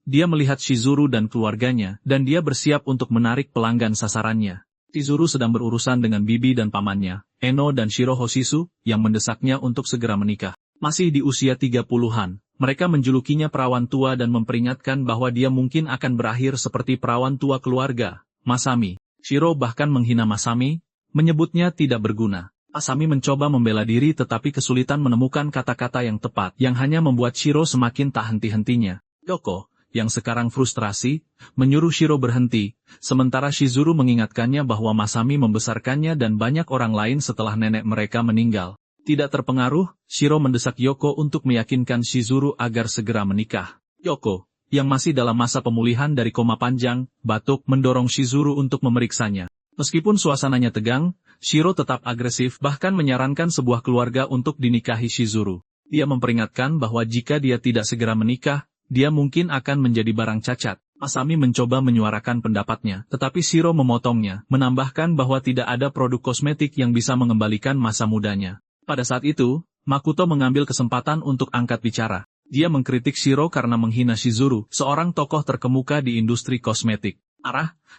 dia melihat Shizuru dan keluarganya, dan dia bersiap untuk menarik pelanggan sasarannya. Shizuru sedang berurusan dengan bibi dan pamannya, Eno dan Shiro Hoshisu, yang mendesaknya untuk segera menikah. Masih di usia 30-an, mereka menjulukinya perawan tua dan memperingatkan bahwa dia mungkin akan berakhir seperti perawan tua keluarga, Masami. Shiro bahkan menghina Masami, menyebutnya tidak berguna. Masami mencoba membela diri tetapi kesulitan menemukan kata-kata yang tepat yang hanya membuat Shiro semakin tak henti-hentinya. Yoko, yang sekarang frustrasi, menyuruh Shiro berhenti, sementara Shizuru mengingatkannya bahwa Masami membesarkannya dan banyak orang lain setelah nenek mereka meninggal. Tidak terpengaruh, Shiro mendesak Yoko untuk meyakinkan Shizuru agar segera menikah. Yoko, yang masih dalam masa pemulihan dari koma panjang, batuk mendorong Shizuru untuk memeriksanya. Meskipun suasananya tegang, Shiro tetap agresif bahkan menyarankan sebuah keluarga untuk dinikahi Shizuru. Dia memperingatkan bahwa jika dia tidak segera menikah, dia mungkin akan menjadi barang cacat. Masami mencoba menyuarakan pendapatnya, tetapi Shiro memotongnya, menambahkan bahwa tidak ada produk kosmetik yang bisa mengembalikan masa mudanya. Pada saat itu, Makoto mengambil kesempatan untuk angkat bicara. Dia mengkritik Shiro karena menghina Shizuru, seorang tokoh terkemuka di industri kosmetik.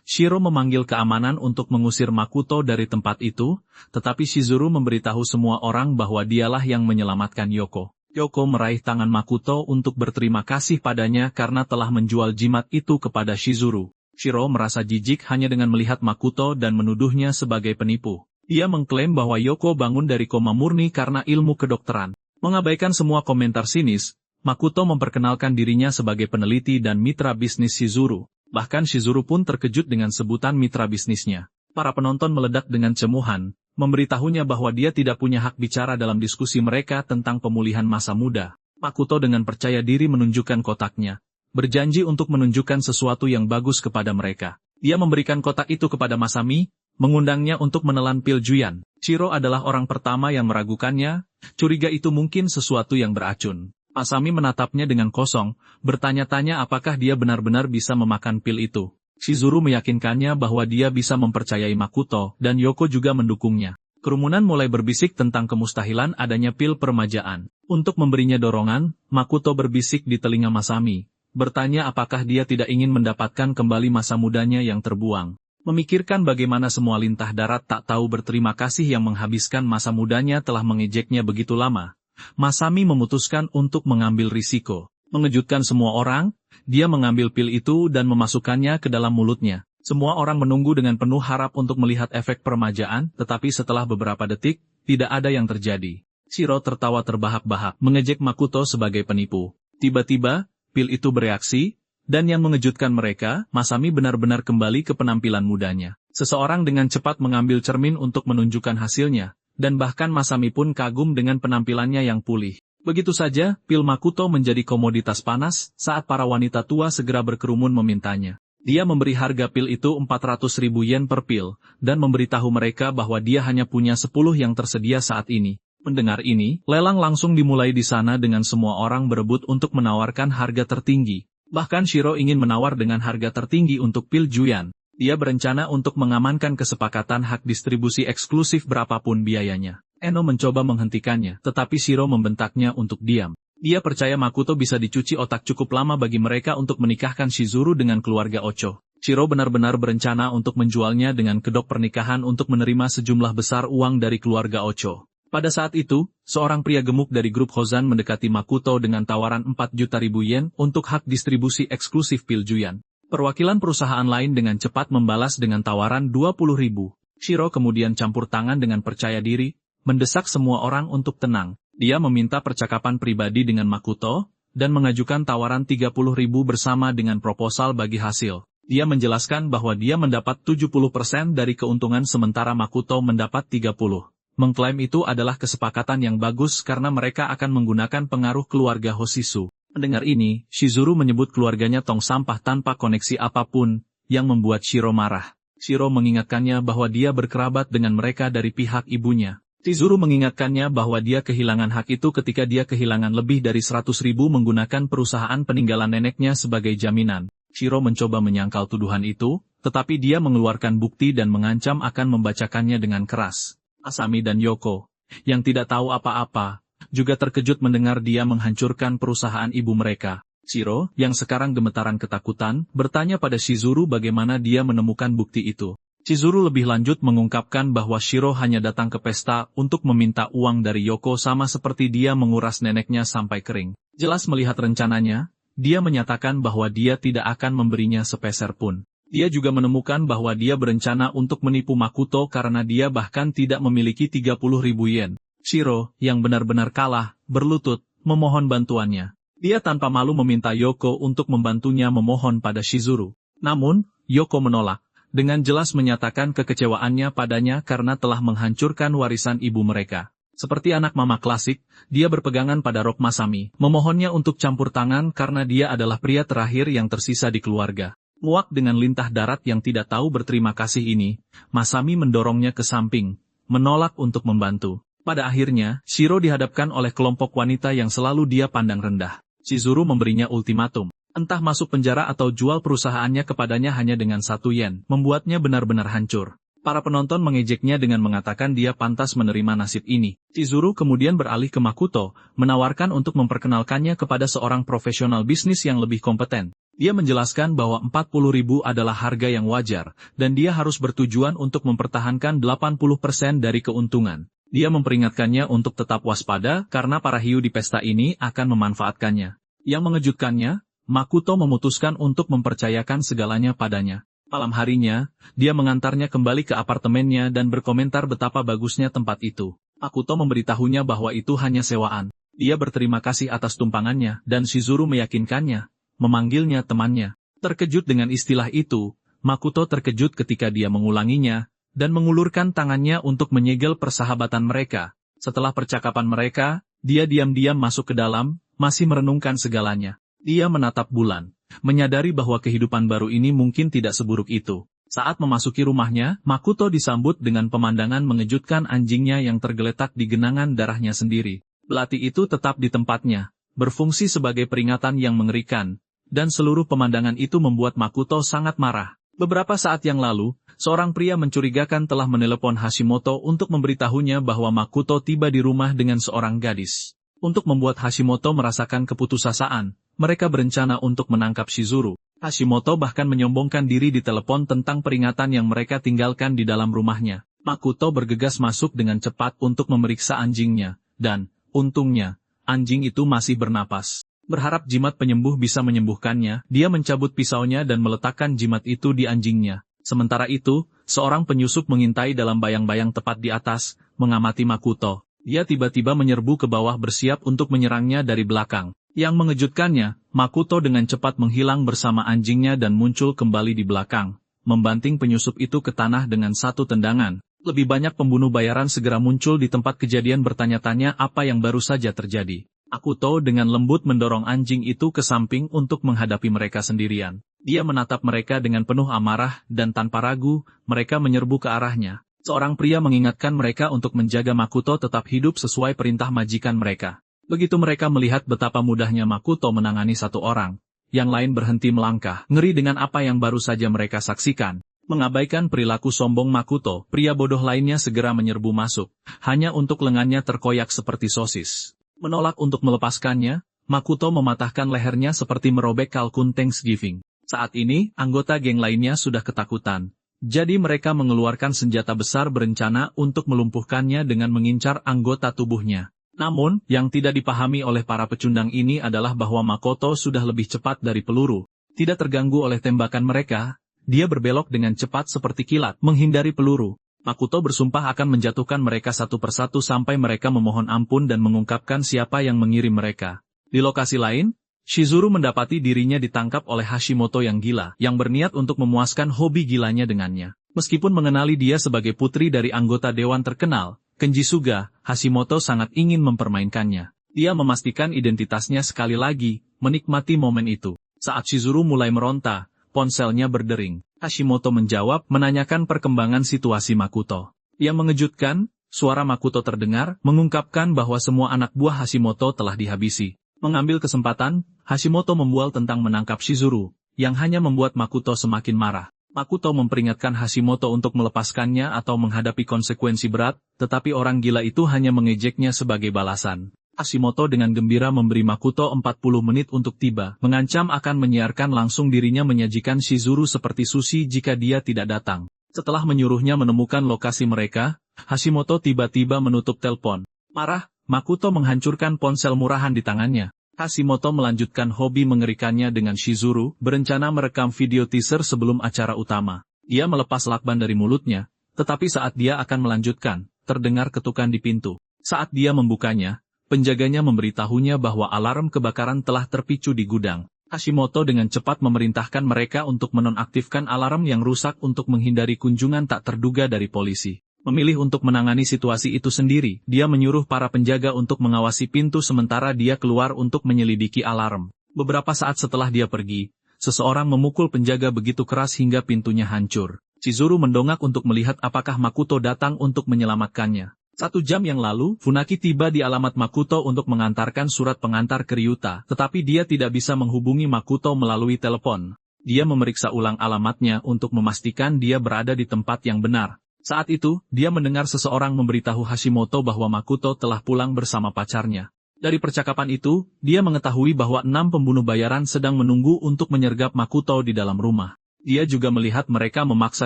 Shiro memanggil keamanan untuk mengusir Makoto dari tempat itu, tetapi Shizuru memberitahu semua orang bahwa dialah yang menyelamatkan Yoko. Yoko meraih tangan Makoto untuk berterima kasih padanya karena telah menjual jimat itu kepada Shizuru. Shiro merasa jijik hanya dengan melihat Makoto dan menuduhnya sebagai penipu. Dia mengklaim bahwa Yoko bangun dari koma murni karena ilmu kedokteran. Mengabaikan semua komentar sinis, Makoto memperkenalkan dirinya sebagai peneliti dan mitra bisnis Shizuru. Bahkan Shizuru pun terkejut dengan sebutan mitra bisnisnya. Para penonton meledak dengan cemuhan, memberitahunya bahwa dia tidak punya hak bicara dalam diskusi mereka tentang pemulihan masa muda. Makoto dengan percaya diri menunjukkan kotaknya, berjanji untuk menunjukkan sesuatu yang bagus kepada mereka. Dia memberikan kotak itu kepada Masami, mengundangnya untuk menelan pil Juyan. Shiro adalah orang pertama yang meragukannya, curiga itu mungkin sesuatu yang beracun. Masami menatapnya dengan kosong, bertanya-tanya apakah dia benar-benar bisa memakan pil itu. Shizuru meyakinkannya bahwa dia bisa mempercayai Makoto, dan Yoko juga mendukungnya. Kerumunan mulai berbisik tentang kemustahilan adanya pil permajaan. Untuk memberinya dorongan, Makoto berbisik di telinga Masami, bertanya apakah dia tidak ingin mendapatkan kembali masa mudanya yang terbuang. Memikirkan bagaimana semua lintah darat tak tahu berterima kasih yang menghabiskan masa mudanya telah mengejeknya begitu lama. Masami memutuskan untuk mengambil risiko. Mengejutkan semua orang, dia mengambil pil itu dan memasukkannya ke dalam mulutnya. Semua orang menunggu dengan penuh harap untuk melihat efek permajaan, tetapi setelah beberapa detik, tidak ada yang terjadi. Shiro tertawa terbahak-bahak, mengejek Makoto sebagai penipu. Tiba-tiba, pil itu bereaksi, dan yang mengejutkan mereka, Masami benar-benar kembali ke penampilan mudanya. Seseorang dengan cepat mengambil cermin untuk menunjukkan hasilnya. Dan bahkan Masami pun kagum dengan penampilannya yang pulih. Begitu saja, pil Makoto menjadi komoditas panas saat para wanita tua segera berkerumun memintanya. Dia memberi harga pil itu 400.000 yen per pil, dan memberitahu mereka bahwa dia hanya punya 10 yang tersedia saat ini. Mendengar ini, lelang langsung dimulai di sana dengan semua orang berebut untuk menawarkan harga tertinggi. Bahkan Shiro ingin menawar dengan harga tertinggi untuk pil Juyan. Dia berencana untuk mengamankan kesepakatan hak distribusi eksklusif berapapun biayanya. Eno mencoba menghentikannya, tetapi Shiro membentaknya untuk diam. Dia percaya Makoto bisa dicuci otak cukup lama bagi mereka untuk menikahkan Shizuru dengan keluarga Ocho. Shiro benar-benar berencana untuk menjualnya dengan kedok pernikahan untuk menerima sejumlah besar uang dari keluarga Ocho. Pada saat itu, seorang pria gemuk dari grup Hozan mendekati Makoto dengan tawaran 4 juta ribu yen untuk hak distribusi eksklusif pil Juyan. Perwakilan perusahaan lain dengan cepat membalas dengan tawaran 20.000. Shiro kemudian campur tangan dengan percaya diri, mendesak semua orang untuk tenang. Dia meminta percakapan pribadi dengan Makoto, dan mengajukan tawaran 30.000 bersama dengan proposal bagi hasil. Dia menjelaskan bahwa dia mendapat 70% dari keuntungan sementara Makoto mendapat 30%. Mengklaim itu adalah kesepakatan yang bagus karena mereka akan menggunakan pengaruh keluarga Hoshisu. Mendengar ini, Shizuru menyebut keluarganya tong sampah tanpa koneksi apapun, yang membuat Shiro marah. Shiro mengingatkannya bahwa dia berkerabat dengan mereka dari pihak ibunya. Chizuru mengingatkannya bahwa dia kehilangan hak itu ketika dia kehilangan lebih dari 100.000 menggunakan perusahaan peninggalan neneknya sebagai jaminan. Shiro mencoba menyangkal tuduhan itu, tetapi dia mengeluarkan bukti dan mengancam akan membacakannya dengan keras. Asami dan Yoko, yang tidak tahu apa-apa, juga terkejut mendengar dia menghancurkan perusahaan ibu mereka. Shiro, yang sekarang gemetaran ketakutan, bertanya pada Chizuru bagaimana dia menemukan bukti itu. Chizuru lebih lanjut mengungkapkan bahwa Shiro hanya datang ke pesta untuk meminta uang dari Yoko sama seperti dia menguras neneknya sampai kering. Jelas melihat rencananya, dia menyatakan bahwa dia tidak akan memberinya sepeser pun. Dia juga menemukan bahwa dia berencana untuk menipu Makoto karena dia bahkan tidak memiliki 30.000 yen. Shiro, yang benar-benar kalah, berlutut, memohon bantuannya. Dia tanpa malu meminta Yoko untuk membantunya memohon pada Chizuru. Namun, Yoko menolak, dengan jelas menyatakan kekecewaannya padanya karena telah menghancurkan warisan ibu mereka. Seperti anak mama klasik, dia berpegangan pada rok Masami, memohonnya untuk campur tangan karena dia adalah pria terakhir yang tersisa di keluarga. Muak dengan lintah darat yang tidak tahu berterima kasih ini, Masami mendorongnya ke samping, menolak untuk membantu. Pada akhirnya, Shiro dihadapkan oleh kelompok wanita yang selalu dia pandang rendah. Chizuru memberinya ultimatum. Entah masuk penjara atau jual perusahaannya kepadanya hanya dengan 1 yen, membuatnya benar-benar hancur. Para penonton mengejeknya dengan mengatakan dia pantas menerima nasib ini. Chizuru kemudian beralih ke Makoto, menawarkan untuk memperkenalkannya kepada seorang profesional bisnis yang lebih kompeten. Dia menjelaskan bahwa 40.000 adalah harga yang wajar, dan dia harus bertujuan untuk mempertahankan 80% dari keuntungan. Dia memperingatkannya untuk tetap waspada karena para hiu di pesta ini akan memanfaatkannya. Yang mengejutkannya, Makoto memutuskan untuk mempercayakan segalanya padanya. Malam harinya, dia mengantarnya kembali ke apartemennya dan berkomentar betapa bagusnya tempat itu. Makoto memberitahunya bahwa itu hanya sewaan. Dia berterima kasih atas tumpangannya dan Chizuru meyakinkannya, memanggilnya temannya. Terkejut dengan istilah itu, Makoto terkejut ketika dia mengulanginya, dan mengulurkan tangannya untuk menyegel persahabatan mereka. Setelah percakapan mereka, dia diam-diam masuk ke dalam, masih merenungkan segalanya. Dia menatap bulan, menyadari bahwa kehidupan baru ini mungkin tidak seburuk itu. Saat memasuki rumahnya, Makoto disambut dengan pemandangan mengejutkan anjingnya yang tergeletak di genangan darahnya sendiri. Belati itu tetap di tempatnya, berfungsi sebagai peringatan yang mengerikan, dan seluruh pemandangan itu membuat Makoto sangat marah. Beberapa saat yang lalu, seorang pria mencurigakan telah menelepon Hashimoto untuk memberitahunya bahwa Makoto tiba di rumah dengan seorang gadis. Untuk membuat Hashimoto merasakan keputusasaan, mereka berencana untuk menangkap Chizuru. Hashimoto bahkan menyombongkan diri di telepon tentang peringatan yang mereka tinggalkan di dalam rumahnya. Makoto bergegas masuk dengan cepat untuk memeriksa anjingnya, dan, untungnya, anjing itu masih bernapas. Berharap jimat penyembuh bisa menyembuhkannya, dia mencabut pisaunya dan meletakkan jimat itu di anjingnya. Sementara itu, seorang penyusup mengintai dalam bayang-bayang tepat di atas, mengamati Makoto. Dia tiba-tiba menyerbu ke bawah bersiap untuk menyerangnya dari belakang. Yang mengejutkannya, Makoto dengan cepat menghilang bersama anjingnya dan muncul kembali di belakang, membanting penyusup itu ke tanah dengan satu tendangan. Lebih banyak pembunuh bayaran segera muncul di tempat kejadian bertanya-tanya apa yang baru saja terjadi. Makoto dengan lembut mendorong anjing itu ke samping untuk menghadapi mereka sendirian. Dia menatap mereka dengan penuh amarah dan tanpa ragu, mereka menyerbu ke arahnya. Seorang pria mengingatkan mereka untuk menjaga Makoto tetap hidup sesuai perintah majikan mereka. Begitu mereka melihat betapa mudahnya Makoto menangani satu orang, yang lain berhenti melangkah, ngeri dengan apa yang baru saja mereka saksikan. Mengabaikan perilaku sombong Makoto, pria bodoh lainnya segera menyerbu masuk, hanya untuk lengannya terkoyak seperti sosis. Menolak untuk melepaskannya, Makoto mematahkan lehernya seperti merobek kalkun Thanksgiving. Saat ini, anggota geng lainnya sudah ketakutan. Jadi mereka mengeluarkan senjata besar berencana untuk melumpuhkannya dengan mengincar anggota tubuhnya. Namun, yang tidak dipahami oleh para pecundang ini adalah bahwa Makoto sudah lebih cepat dari peluru. Tidak terganggu oleh tembakan mereka, dia berbelok dengan cepat seperti kilat, menghindari peluru. Makoto bersumpah akan menjatuhkan mereka satu persatu sampai mereka memohon ampun dan mengungkapkan siapa yang mengirim mereka. Di lokasi lain, Chizuru mendapati dirinya ditangkap oleh Hashimoto yang gila, yang berniat untuk memuaskan hobi gilanya dengannya. Meskipun mengenali dia sebagai putri dari anggota dewan terkenal, Kenji Suga, Hashimoto sangat ingin mempermainkannya. Dia memastikan identitasnya sekali lagi, menikmati momen itu. Saat Chizuru mulai meronta, ponselnya berdering. Hashimoto menjawab menanyakan perkembangan situasi Makoto. Yang mengejutkan, suara Makoto terdengar mengungkapkan bahwa semua anak buah Hashimoto telah dihabisi. Mengambil kesempatan, Hashimoto membual tentang menangkap Shizuru, yang hanya membuat Makoto semakin marah. Makoto memperingatkan Hashimoto untuk melepaskannya atau menghadapi konsekuensi berat, tetapi orang gila itu hanya mengejeknya sebagai balasan. Hashimoto dengan gembira memberi Makoto 40 menit untuk tiba, mengancam akan menyiarkan langsung dirinya menyajikan Shizuru seperti sushi jika dia tidak datang. Setelah menyuruhnya menemukan lokasi mereka, Hashimoto tiba-tiba menutup telepon. Marah, Makoto menghancurkan ponsel murahan di tangannya. Hashimoto melanjutkan hobi mengerikannya dengan Shizuru, berencana merekam video teaser sebelum acara utama. Dia melepas lakban dari mulutnya, tetapi saat dia akan melanjutkan, terdengar ketukan di pintu. Saat dia membukanya, penjaganya memberitahunya bahwa alarm kebakaran telah terpicu di gudang. Hashimoto dengan cepat memerintahkan mereka untuk menonaktifkan alarm yang rusak untuk menghindari kunjungan tak terduga dari polisi. Memilih untuk menangani situasi itu sendiri, dia menyuruh para penjaga untuk mengawasi pintu sementara dia keluar untuk menyelidiki alarm. Beberapa saat setelah dia pergi, seseorang memukul penjaga begitu keras hingga pintunya hancur. Shizuru mendongak untuk melihat apakah Makoto datang untuk menyelamatkannya. 1 jam yang lalu, Funaki tiba di alamat Makoto untuk mengantarkan surat pengantar ke Ryuta, tetapi dia tidak bisa menghubungi Makoto melalui telepon. Dia memeriksa ulang alamatnya untuk memastikan dia berada di tempat yang benar. Saat itu, dia mendengar seseorang memberitahu Hashimoto bahwa Makoto telah pulang bersama pacarnya. Dari percakapan itu, dia mengetahui bahwa 6 pembunuh bayaran sedang menunggu untuk menyergap Makoto di dalam rumah. Dia juga melihat mereka memaksa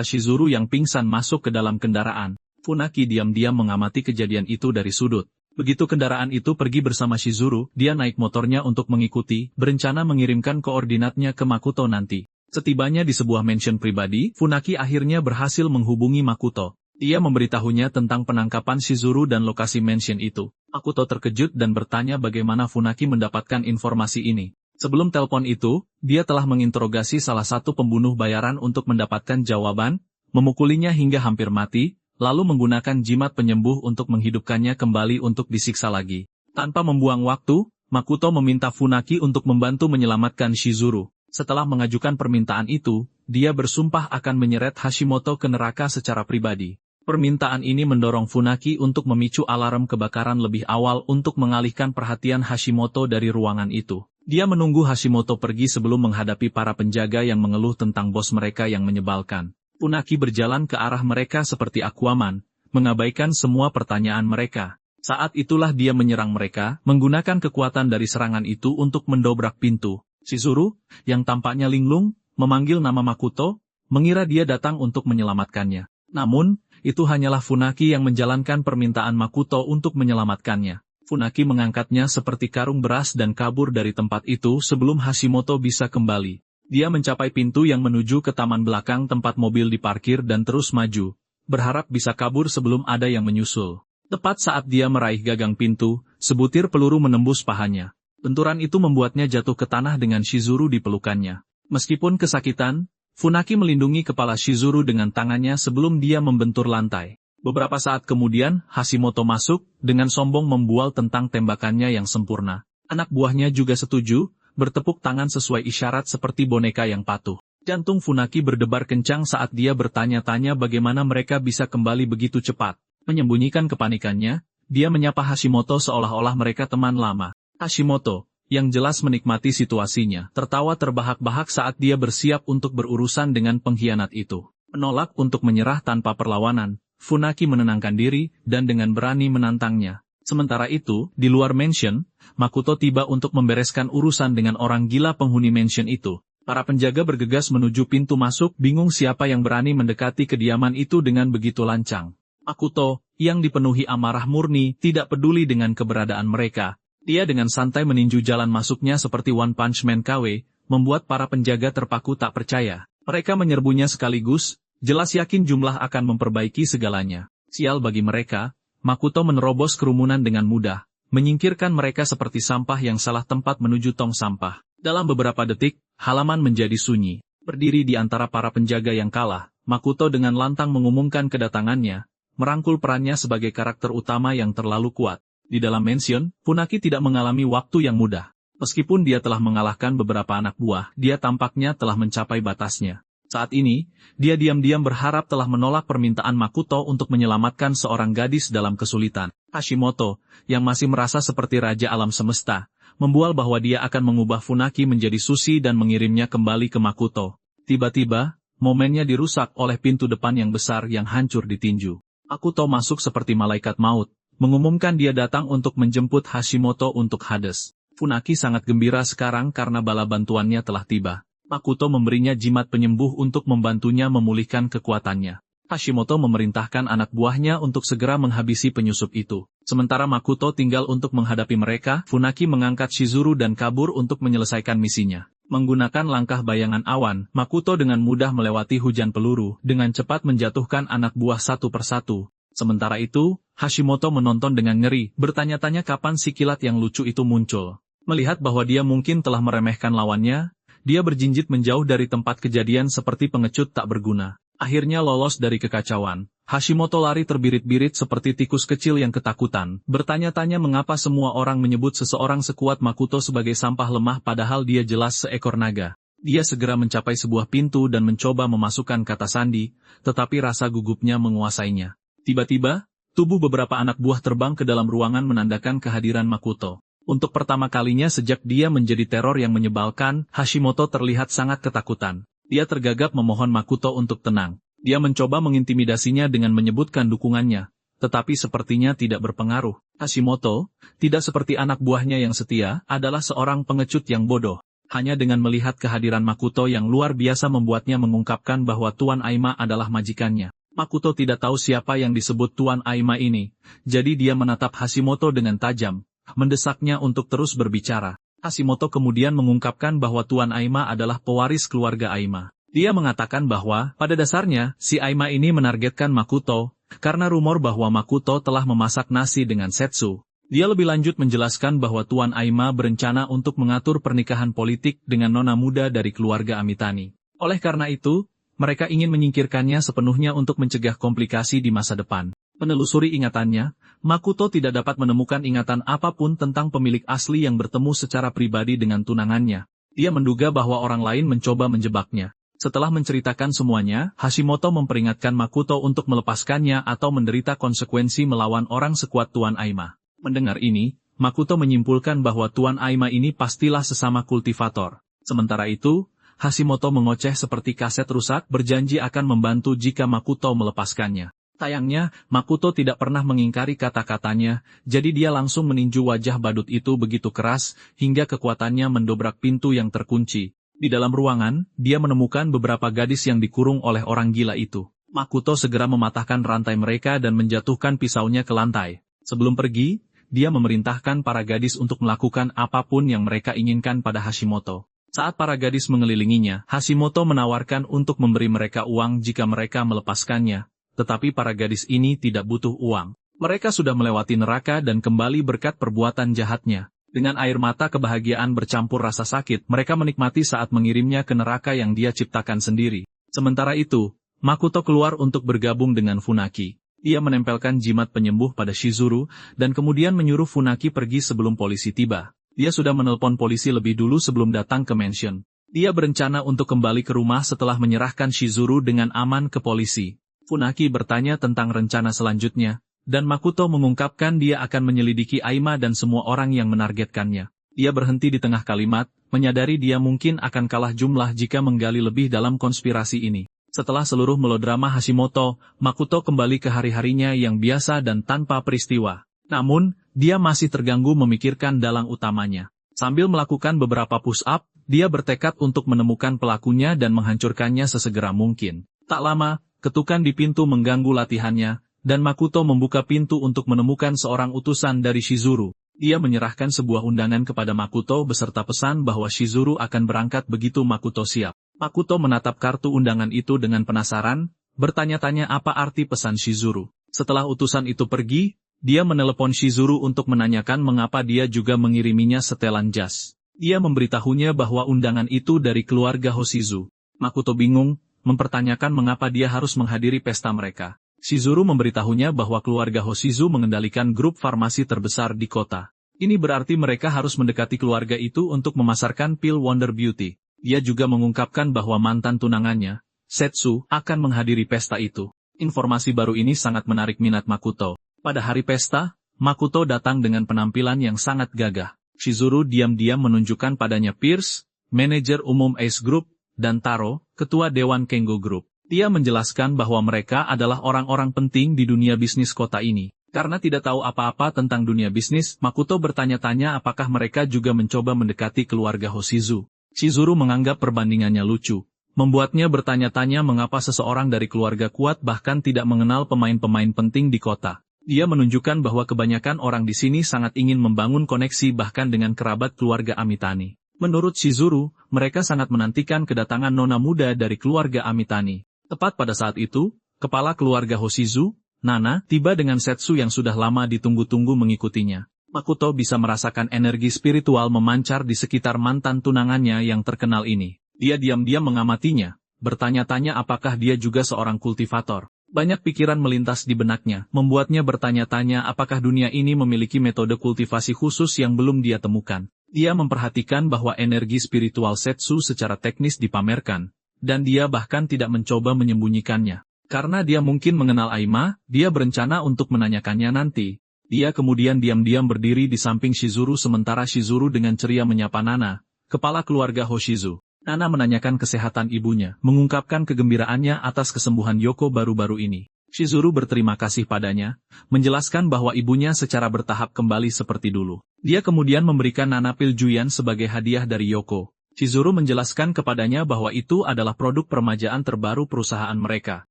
Shizuru yang pingsan masuk ke dalam kendaraan. Funaki diam-diam mengamati kejadian itu dari sudut. Begitu kendaraan itu pergi bersama Shizuru, dia naik motornya untuk mengikuti, berencana mengirimkan koordinatnya ke Makoto nanti. Setibanya di sebuah mansion pribadi, Funaki akhirnya berhasil menghubungi Makoto. Dia memberitahunya tentang penangkapan Shizuru dan lokasi mansion itu. Makoto terkejut dan bertanya bagaimana Funaki mendapatkan informasi ini. Sebelum telepon itu, dia telah menginterogasi salah satu pembunuh bayaran untuk mendapatkan jawaban, memukulinya hingga hampir mati, lalu menggunakan jimat penyembuh untuk menghidupkannya kembali untuk disiksa lagi. Tanpa membuang waktu, Makoto meminta Funaki untuk membantu menyelamatkan Shizuru. Setelah mengajukan permintaan itu, dia bersumpah akan menyeret Hashimoto ke neraka secara pribadi. Permintaan ini mendorong Funaki untuk memicu alarm kebakaran lebih awal untuk mengalihkan perhatian Hashimoto dari ruangan itu. Dia menunggu Hashimoto pergi sebelum menghadapi para penjaga yang mengeluh tentang bos mereka yang menyebalkan. Funaki berjalan ke arah mereka seperti Aquaman, mengabaikan semua pertanyaan mereka. Saat itulah dia menyerang mereka, menggunakan kekuatan dari serangan itu untuk mendobrak pintu. Shizuru, yang tampaknya linglung, memanggil nama Makoto, mengira dia datang untuk menyelamatkannya. Namun, itu hanyalah Funaki yang menjalankan permintaan Makoto untuk menyelamatkannya. Funaki mengangkatnya seperti karung beras dan kabur dari tempat itu sebelum Hashimoto bisa kembali. Dia mencapai pintu yang menuju ke taman belakang tempat mobil diparkir dan terus maju, berharap bisa kabur sebelum ada yang menyusul. Tepat saat dia meraih gagang pintu, sebutir peluru menembus pahanya. Benturan itu membuatnya jatuh ke tanah dengan Shizuru di pelukannya. Meskipun kesakitan, Funaki melindungi kepala Shizuru dengan tangannya sebelum dia membentur lantai. Beberapa saat kemudian, Hashimoto masuk, dengan sombong membual tentang tembakannya yang sempurna. Anak buahnya juga setuju, bertepuk tangan sesuai isyarat seperti boneka yang patuh. Jantung Funaki berdebar kencang saat dia bertanya-tanya bagaimana mereka bisa kembali begitu cepat. Menyembunyikan kepanikannya, dia menyapa Hashimoto seolah-olah mereka teman lama. Hashimoto, yang jelas menikmati situasinya, tertawa terbahak-bahak saat dia bersiap untuk berurusan dengan pengkhianat itu. Menolak untuk menyerah tanpa perlawanan, Funaki menenangkan diri, dan dengan berani menantangnya. Sementara itu, di luar mansion, Makoto tiba untuk membereskan urusan dengan orang gila penghuni mansion itu. Para penjaga bergegas menuju pintu masuk, bingung siapa yang berani mendekati kediaman itu dengan begitu lancang. Makoto, yang dipenuhi amarah murni, tidak peduli dengan keberadaan mereka. Dia dengan santai meninju jalan masuknya seperti One Punch Man KW, membuat para penjaga terpaku tak percaya. Mereka menyerbunya sekaligus, jelas yakin jumlah akan memperbaiki segalanya. Sial bagi mereka, Makoto menerobos kerumunan dengan mudah, menyingkirkan mereka seperti sampah yang salah tempat menuju tong sampah. Dalam beberapa detik, halaman menjadi sunyi. Berdiri di antara para penjaga yang kalah, Makoto dengan lantang mengumumkan kedatangannya, merangkul perannya sebagai karakter utama yang terlalu kuat. Di dalam mansion, Funaki tidak mengalami waktu yang mudah. Meskipun dia telah mengalahkan beberapa anak buah, dia tampaknya telah mencapai batasnya. Saat ini, dia diam-diam berharap telah menolak permintaan Makoto untuk menyelamatkan seorang gadis dalam kesulitan. Hashimoto, yang masih merasa seperti raja alam semesta, membual bahwa dia akan mengubah Funaki menjadi sushi dan mengirimnya kembali ke Makoto. Tiba-tiba, momennya dirusak oleh pintu depan yang besar yang hancur ditinju. Makoto masuk seperti malaikat maut, mengumumkan dia datang untuk menjemput Hashimoto untuk Hades. Funaki sangat gembira sekarang karena bala bantuannya telah tiba. Makoto memberinya jimat penyembuh untuk membantunya memulihkan kekuatannya. Hashimoto memerintahkan anak buahnya untuk segera menghabisi penyusup itu. Sementara Makoto tinggal untuk menghadapi mereka, Funaki mengangkat Shizuru dan kabur untuk menyelesaikan misinya. Menggunakan langkah bayangan awan, Makoto dengan mudah melewati hujan peluru, dengan cepat menjatuhkan anak buah satu persatu. Sementara itu, Hashimoto menonton dengan ngeri, bertanya-tanya kapan si kilat yang lucu itu muncul. Melihat bahwa dia mungkin telah meremehkan lawannya, dia berjinjit menjauh dari tempat kejadian seperti pengecut tak berguna. Akhirnya lolos dari kekacauan. Hashimoto lari terbirit-birit seperti tikus kecil yang ketakutan, bertanya-tanya mengapa semua orang menyebut seseorang sekuat Makoto sebagai sampah lemah padahal dia jelas seekor naga. Dia segera mencapai sebuah pintu dan mencoba memasukkan kata sandi, tetapi rasa gugupnya menguasainya. Tiba-tiba, tubuh beberapa anak buah terbang ke dalam ruangan menandakan kehadiran Makoto. Untuk pertama kalinya sejak dia menjadi teror yang menyebalkan, Hashimoto terlihat sangat ketakutan. Dia tergagap memohon Makoto untuk tenang. Dia mencoba mengintimidasinya dengan menyebutkan dukungannya, tetapi sepertinya tidak berpengaruh. Hashimoto, tidak seperti anak buahnya yang setia, adalah seorang pengecut yang bodoh. Hanya dengan melihat kehadiran Makoto yang luar biasa membuatnya mengungkapkan bahwa Tuan Aima adalah majikannya. Makoto tidak tahu siapa yang disebut Tuan Aima ini, jadi dia menatap Hashimoto dengan tajam, mendesaknya untuk terus berbicara. Hashimoto kemudian mengungkapkan bahwa Tuan Aima adalah pewaris keluarga Aima. Dia mengatakan bahwa, pada dasarnya, si Aima ini menargetkan Makoto, karena rumor bahwa Makoto telah memasak nasi dengan Setsu. Dia lebih lanjut menjelaskan bahwa Tuan Aima berencana untuk mengatur pernikahan politik dengan nona muda dari keluarga Amitani. Oleh karena itu, mereka ingin menyingkirkannya sepenuhnya untuk mencegah komplikasi di masa depan. Menelusuri ingatannya, Makoto tidak dapat menemukan ingatan apapun tentang pemilik asli yang bertemu secara pribadi dengan tunangannya. Dia menduga bahwa orang lain mencoba menjebaknya. Setelah menceritakan semuanya, Hashimoto memperingatkan Makoto untuk melepaskannya atau menderita konsekuensi melawan orang sekuat Tuan Aima. Mendengar ini, Makoto menyimpulkan bahwa Tuan Aima ini pastilah sesama kultivator. Sementara itu, Hashimoto mengoceh seperti kaset rusak berjanji akan membantu jika Makoto melepaskannya. Sayangnya, Makoto tidak pernah mengingkari kata-katanya, jadi dia langsung meninju wajah badut itu begitu keras, hingga kekuatannya mendobrak pintu yang terkunci. Di dalam ruangan, dia menemukan beberapa gadis yang dikurung oleh orang gila itu. Makoto segera mematahkan rantai mereka dan menjatuhkan pisaunya ke lantai. Sebelum pergi, dia memerintahkan para gadis untuk melakukan apapun yang mereka inginkan pada Hashimoto. Saat para gadis mengelilinginya, Hashimoto menawarkan untuk memberi mereka uang jika mereka melepaskannya. Tetapi para gadis ini tidak butuh uang. Mereka sudah melewati neraka dan kembali berkat perbuatan jahatnya. Dengan air mata kebahagiaan bercampur rasa sakit, mereka menikmati saat mengirimnya ke neraka yang dia ciptakan sendiri. Sementara itu, Makoto keluar untuk bergabung dengan Funaki. Dia menempelkan jimat penyembuh pada Shizuru, dan kemudian menyuruh Funaki pergi sebelum polisi tiba. Dia sudah menelpon polisi lebih dulu sebelum datang ke mansion. Dia berencana untuk kembali ke rumah setelah menyerahkan Shizuru dengan aman ke polisi. Funaki bertanya tentang rencana selanjutnya, dan Makoto mengungkapkan dia akan menyelidiki Aima dan semua orang yang menargetkannya. Dia berhenti di tengah kalimat, menyadari dia mungkin akan kalah jumlah jika menggali lebih dalam konspirasi ini. Setelah seluruh melodrama Hashimoto, Makoto kembali ke hari-harinya yang biasa dan tanpa peristiwa. Namun, dia masih terganggu memikirkan dalang utamanya. Sambil melakukan beberapa push-up, dia bertekad untuk menemukan pelakunya dan menghancurkannya sesegera mungkin. Tak lama, ketukan di pintu mengganggu latihannya, dan Makoto membuka pintu untuk menemukan seorang utusan dari Shizuru. Dia menyerahkan sebuah undangan kepada Makoto beserta pesan bahwa Shizuru akan berangkat begitu Makoto siap. Makoto menatap kartu undangan itu dengan penasaran, bertanya-tanya apa arti pesan Shizuru. Setelah utusan itu pergi, dia menelepon Shizuru untuk menanyakan mengapa dia juga mengiriminya setelan jas. Dia memberitahunya bahwa undangan itu dari keluarga Hoshizu. Makoto bingung, mempertanyakan mengapa dia harus menghadiri pesta mereka. Shizuru memberitahunya bahwa keluarga Hoshizu mengendalikan grup farmasi terbesar di kota. Ini berarti mereka harus mendekati keluarga itu untuk memasarkan pil Wonder Beauty. Dia juga mengungkapkan bahwa mantan tunangannya, Setsu, akan menghadiri pesta itu. Informasi baru ini sangat menarik minat Makoto. Pada hari pesta, Makoto datang dengan penampilan yang sangat gagah. Shizuru diam-diam menunjukkan padanya Pierce, manajer umum Ace Group, dan Taro, ketua Dewan Kengo Group. Dia menjelaskan bahwa mereka adalah orang-orang penting di dunia bisnis kota ini. Karena tidak tahu apa-apa tentang dunia bisnis, Makoto bertanya-tanya apakah mereka juga mencoba mendekati keluarga Hoshizu. Shizuru menganggap perbandingannya lucu. Membuatnya bertanya-tanya mengapa seseorang dari keluarga kuat bahkan tidak mengenal pemain-pemain penting di kota. Dia menunjukkan bahwa kebanyakan orang di sini sangat ingin membangun koneksi bahkan dengan kerabat keluarga Amitani. Menurut Shizuru, mereka sangat menantikan kedatangan nona muda dari keluarga Amitani. Tepat pada saat itu, kepala keluarga Hoshizu, Nana, tiba dengan Setsu yang sudah lama ditunggu-tunggu mengikutinya. Makoto bisa merasakan energi spiritual memancar di sekitar mantan tunangannya yang terkenal ini. Dia diam-diam mengamatinya, bertanya-tanya apakah dia juga seorang kultivator. Banyak pikiran melintas di benaknya, membuatnya bertanya-tanya apakah dunia ini memiliki metode kultivasi khusus yang belum dia temukan. Dia memperhatikan bahwa energi spiritual Setsu secara teknis dipamerkan, dan dia bahkan tidak mencoba menyembunyikannya. Karena dia mungkin mengenal Aima, dia berencana untuk menanyakannya nanti. Dia kemudian diam-diam berdiri di samping Shizuru sementara Shizuru dengan ceria menyapa Nana, kepala keluarga Hoshizu. Nana menanyakan kesehatan ibunya, mengungkapkan kegembiraannya atas kesembuhan Yoko baru-baru ini. Shizuru berterima kasih padanya, menjelaskan bahwa ibunya secara bertahap kembali seperti dulu. Dia kemudian memberikan Nana pil Juyan sebagai hadiah dari Yoko. Shizuru menjelaskan kepadanya bahwa itu adalah produk permajaan terbaru perusahaan mereka.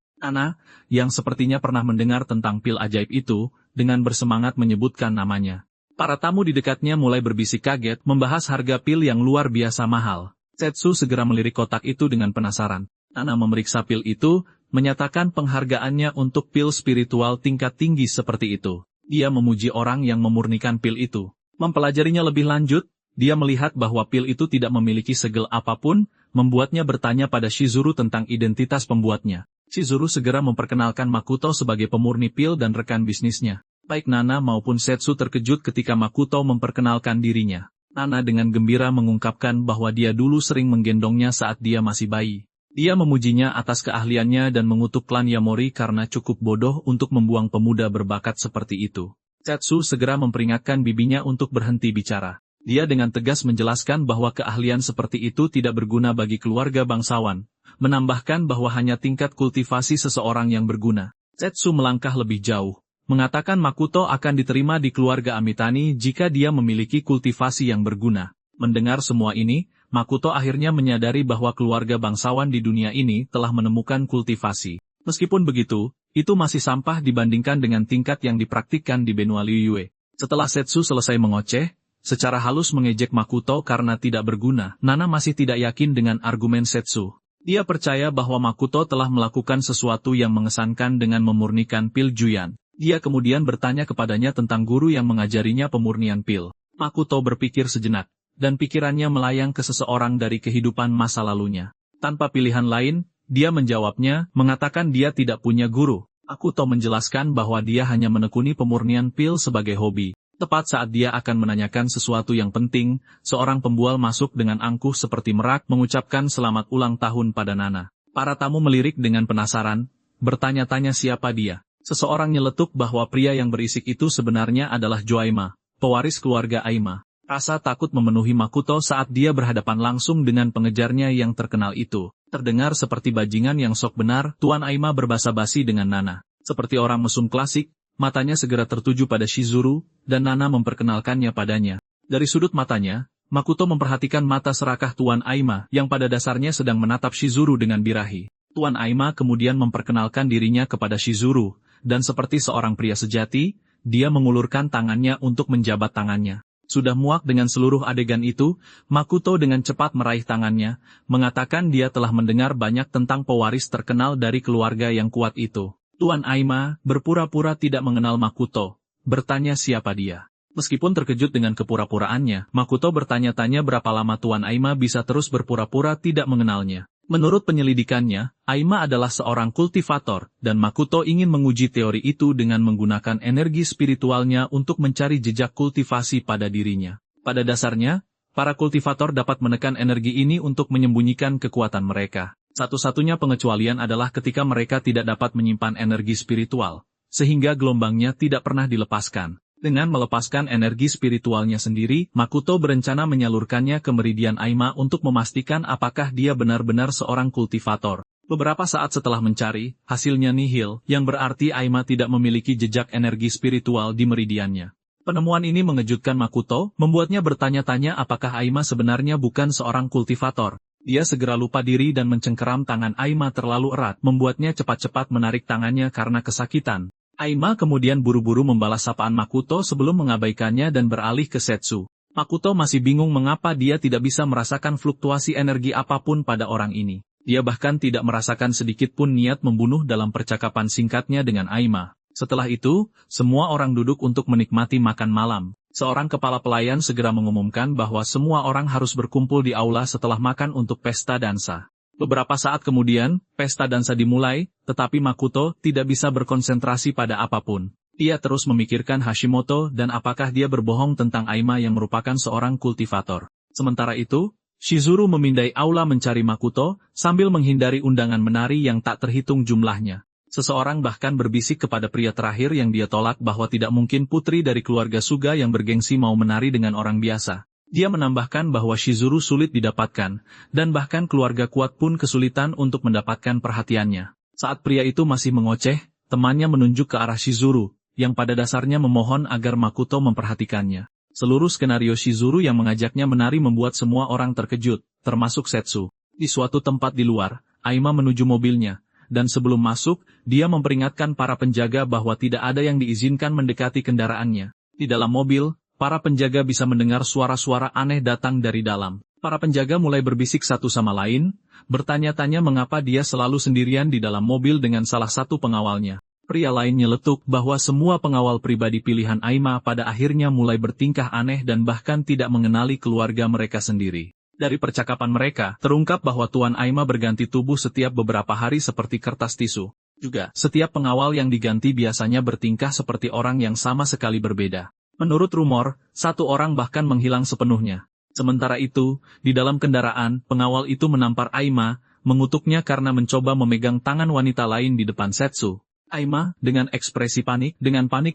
Nana, yang sepertinya pernah mendengar tentang pil ajaib itu, dengan bersemangat menyebutkan namanya. Para tamu di dekatnya mulai berbisik kaget membahas harga pil yang luar biasa mahal. Setsu segera melirik kotak itu dengan penasaran. Nana memeriksa pil itu, menyatakan penghargaannya untuk pil spiritual tingkat tinggi seperti itu. Dia memuji orang yang memurnikan pil itu. Mempelajarinya lebih lanjut, dia melihat bahwa pil itu tidak memiliki segel apapun, membuatnya bertanya pada Shizuru tentang identitas pembuatnya. Shizuru segera memperkenalkan Makoto sebagai pemurni pil dan rekan bisnisnya. Baik Nana maupun Setsu terkejut ketika Makoto memperkenalkan dirinya. Nana dengan gembira mengungkapkan bahwa dia dulu sering menggendongnya saat dia masih bayi. Dia memujinya atas keahliannya dan mengutuk klan Yamori karena cukup bodoh untuk membuang pemuda berbakat seperti itu. Setsu segera memperingatkan bibinya untuk berhenti bicara. Dia dengan tegas menjelaskan bahwa keahlian seperti itu tidak berguna bagi keluarga bangsawan. Menambahkan bahwa hanya tingkat kultivasi seseorang yang berguna. Setsu melangkah lebih jauh, mengatakan Makoto akan diterima di keluarga Amitani jika dia memiliki kultivasi yang berguna. Mendengar semua ini, Makoto akhirnya menyadari bahwa keluarga bangsawan di dunia ini telah menemukan kultivasi. Meskipun begitu, itu masih sampah dibandingkan dengan tingkat yang dipraktikkan di benua Liyue. Setelah Setsu selesai mengoceh, secara halus mengejek Makoto karena tidak berguna, Nana masih tidak yakin dengan argumen Setsu. Dia percaya bahwa Makoto telah melakukan sesuatu yang mengesankan dengan memurnikan pil Juyan. Dia kemudian bertanya kepadanya tentang guru yang mengajarinya pemurnian pil. Makoto berpikir sejenak, dan pikirannya melayang ke seseorang dari kehidupan masa lalunya. Tanpa pilihan lain, dia menjawabnya, mengatakan dia tidak punya guru. Makoto menjelaskan bahwa dia hanya menekuni pemurnian pil sebagai hobi. Tepat saat dia akan menanyakan sesuatu yang penting, seorang pembual masuk dengan angkuh seperti merak mengucapkan selamat ulang tahun pada Nana. Para tamu melirik dengan penasaran, bertanya-tanya siapa dia. Seseorang nyeletuk bahwa pria yang berisik itu sebenarnya adalah Joaima, pewaris keluarga Aima. Rasa takut memenuhi Makoto saat dia berhadapan langsung dengan pengejarnya yang terkenal itu. Terdengar seperti bajingan yang sok benar, Tuan Aima berbasa-basi dengan Nana. Seperti orang mesum klasik, matanya segera tertuju pada Shizuru, dan Nana memperkenalkannya padanya. Dari sudut matanya, Makoto memperhatikan mata serakah Tuan Aima yang pada dasarnya sedang menatap Shizuru dengan birahi. Tuan Aima kemudian memperkenalkan dirinya kepada Shizuru, dan seperti seorang pria sejati, dia mengulurkan tangannya untuk menjabat tangannya. Sudah muak dengan seluruh adegan itu, Makoto dengan cepat meraih tangannya, mengatakan dia telah mendengar banyak tentang pewaris terkenal dari keluarga yang kuat itu. Tuan Aima berpura-pura tidak mengenal Makoto, bertanya siapa dia. Meskipun terkejut dengan kepura-puraannya, Makoto bertanya-tanya berapa lama Tuan Aima bisa terus berpura-pura tidak mengenalnya. Menurut penyelidikannya, Aima adalah seorang kultivator, dan Makoto ingin menguji teori itu dengan menggunakan energi spiritualnya untuk mencari jejak kultivasi pada dirinya. Pada dasarnya, para kultivator dapat menekan energi ini untuk menyembunyikan kekuatan mereka. Satu-satunya pengecualian adalah ketika mereka tidak dapat menyimpan energi spiritual, sehingga gelombangnya tidak pernah dilepaskan. Dengan melepaskan energi spiritualnya sendiri, Makoto berencana menyalurkannya ke meridian Aima untuk memastikan apakah dia benar-benar seorang kultivator. Beberapa saat setelah mencari, hasilnya nihil, yang berarti Aima tidak memiliki jejak energi spiritual di meridiannya. Penemuan ini mengejutkan Makoto, membuatnya bertanya-tanya apakah Aima sebenarnya bukan seorang kultivator. Dia segera lupa diri dan mencengkeram tangan Aima terlalu erat, membuatnya cepat-cepat menarik tangannya karena kesakitan. Aima kemudian buru-buru membalas sapaan Makoto sebelum mengabaikannya dan beralih ke Setsu. Makoto masih bingung mengapa dia tidak bisa merasakan fluktuasi energi apapun pada orang ini. Dia bahkan tidak merasakan sedikit pun niat membunuh dalam percakapan singkatnya dengan Aima. Setelah itu, semua orang duduk untuk menikmati makan malam. Seorang kepala pelayan segera mengumumkan bahwa semua orang harus berkumpul di aula setelah makan untuk pesta dansa. Beberapa saat kemudian, pesta dansa dimulai, tetapi Makoto tidak bisa berkonsentrasi pada apapun. Ia terus memikirkan Hashimoto dan apakah dia berbohong tentang Aima yang merupakan seorang kultivator. Sementara itu, Shizuru memindai aula mencari Makoto, sambil menghindari undangan menari yang tak terhitung jumlahnya. Seseorang bahkan berbisik kepada pria terakhir yang dia tolak bahwa tidak mungkin putri dari keluarga Suga yang bergengsi mau menari dengan orang biasa. Dia menambahkan bahwa Shizuru sulit didapatkan, dan bahkan keluarga kuat pun kesulitan untuk mendapatkan perhatiannya. Saat pria itu masih mengoceh, temannya menunjuk ke arah Shizuru, yang pada dasarnya memohon agar Makoto memperhatikannya. Seluruh skenario Shizuru yang mengajaknya menari membuat semua orang terkejut, termasuk Setsu. Di suatu tempat di luar, Aima menuju mobilnya, dan sebelum masuk, dia memperingatkan para penjaga bahwa tidak ada yang diizinkan mendekati kendaraannya. Di dalam mobil, para penjaga bisa mendengar suara-suara aneh datang dari dalam. Para penjaga mulai berbisik satu sama lain, bertanya-tanya mengapa dia selalu sendirian di dalam mobil dengan salah satu pengawalnya. Pria lain nyeletuk bahwa semua pengawal pribadi pilihan Aima pada akhirnya mulai bertingkah aneh dan bahkan tidak mengenali keluarga mereka sendiri. Dari percakapan mereka, terungkap bahwa Tuan Aima berganti tubuh setiap beberapa hari seperti kertas tisu. Juga, setiap pengawal yang diganti biasanya bertingkah seperti orang yang sama sekali berbeda. Menurut rumor, satu orang bahkan menghilang sepenuhnya. Sementara itu, di dalam kendaraan, pengawal itu menampar Aima, mengutuknya karena mencoba memegang tangan wanita lain di depan Setsu. Aima, dengan ekspresi panik,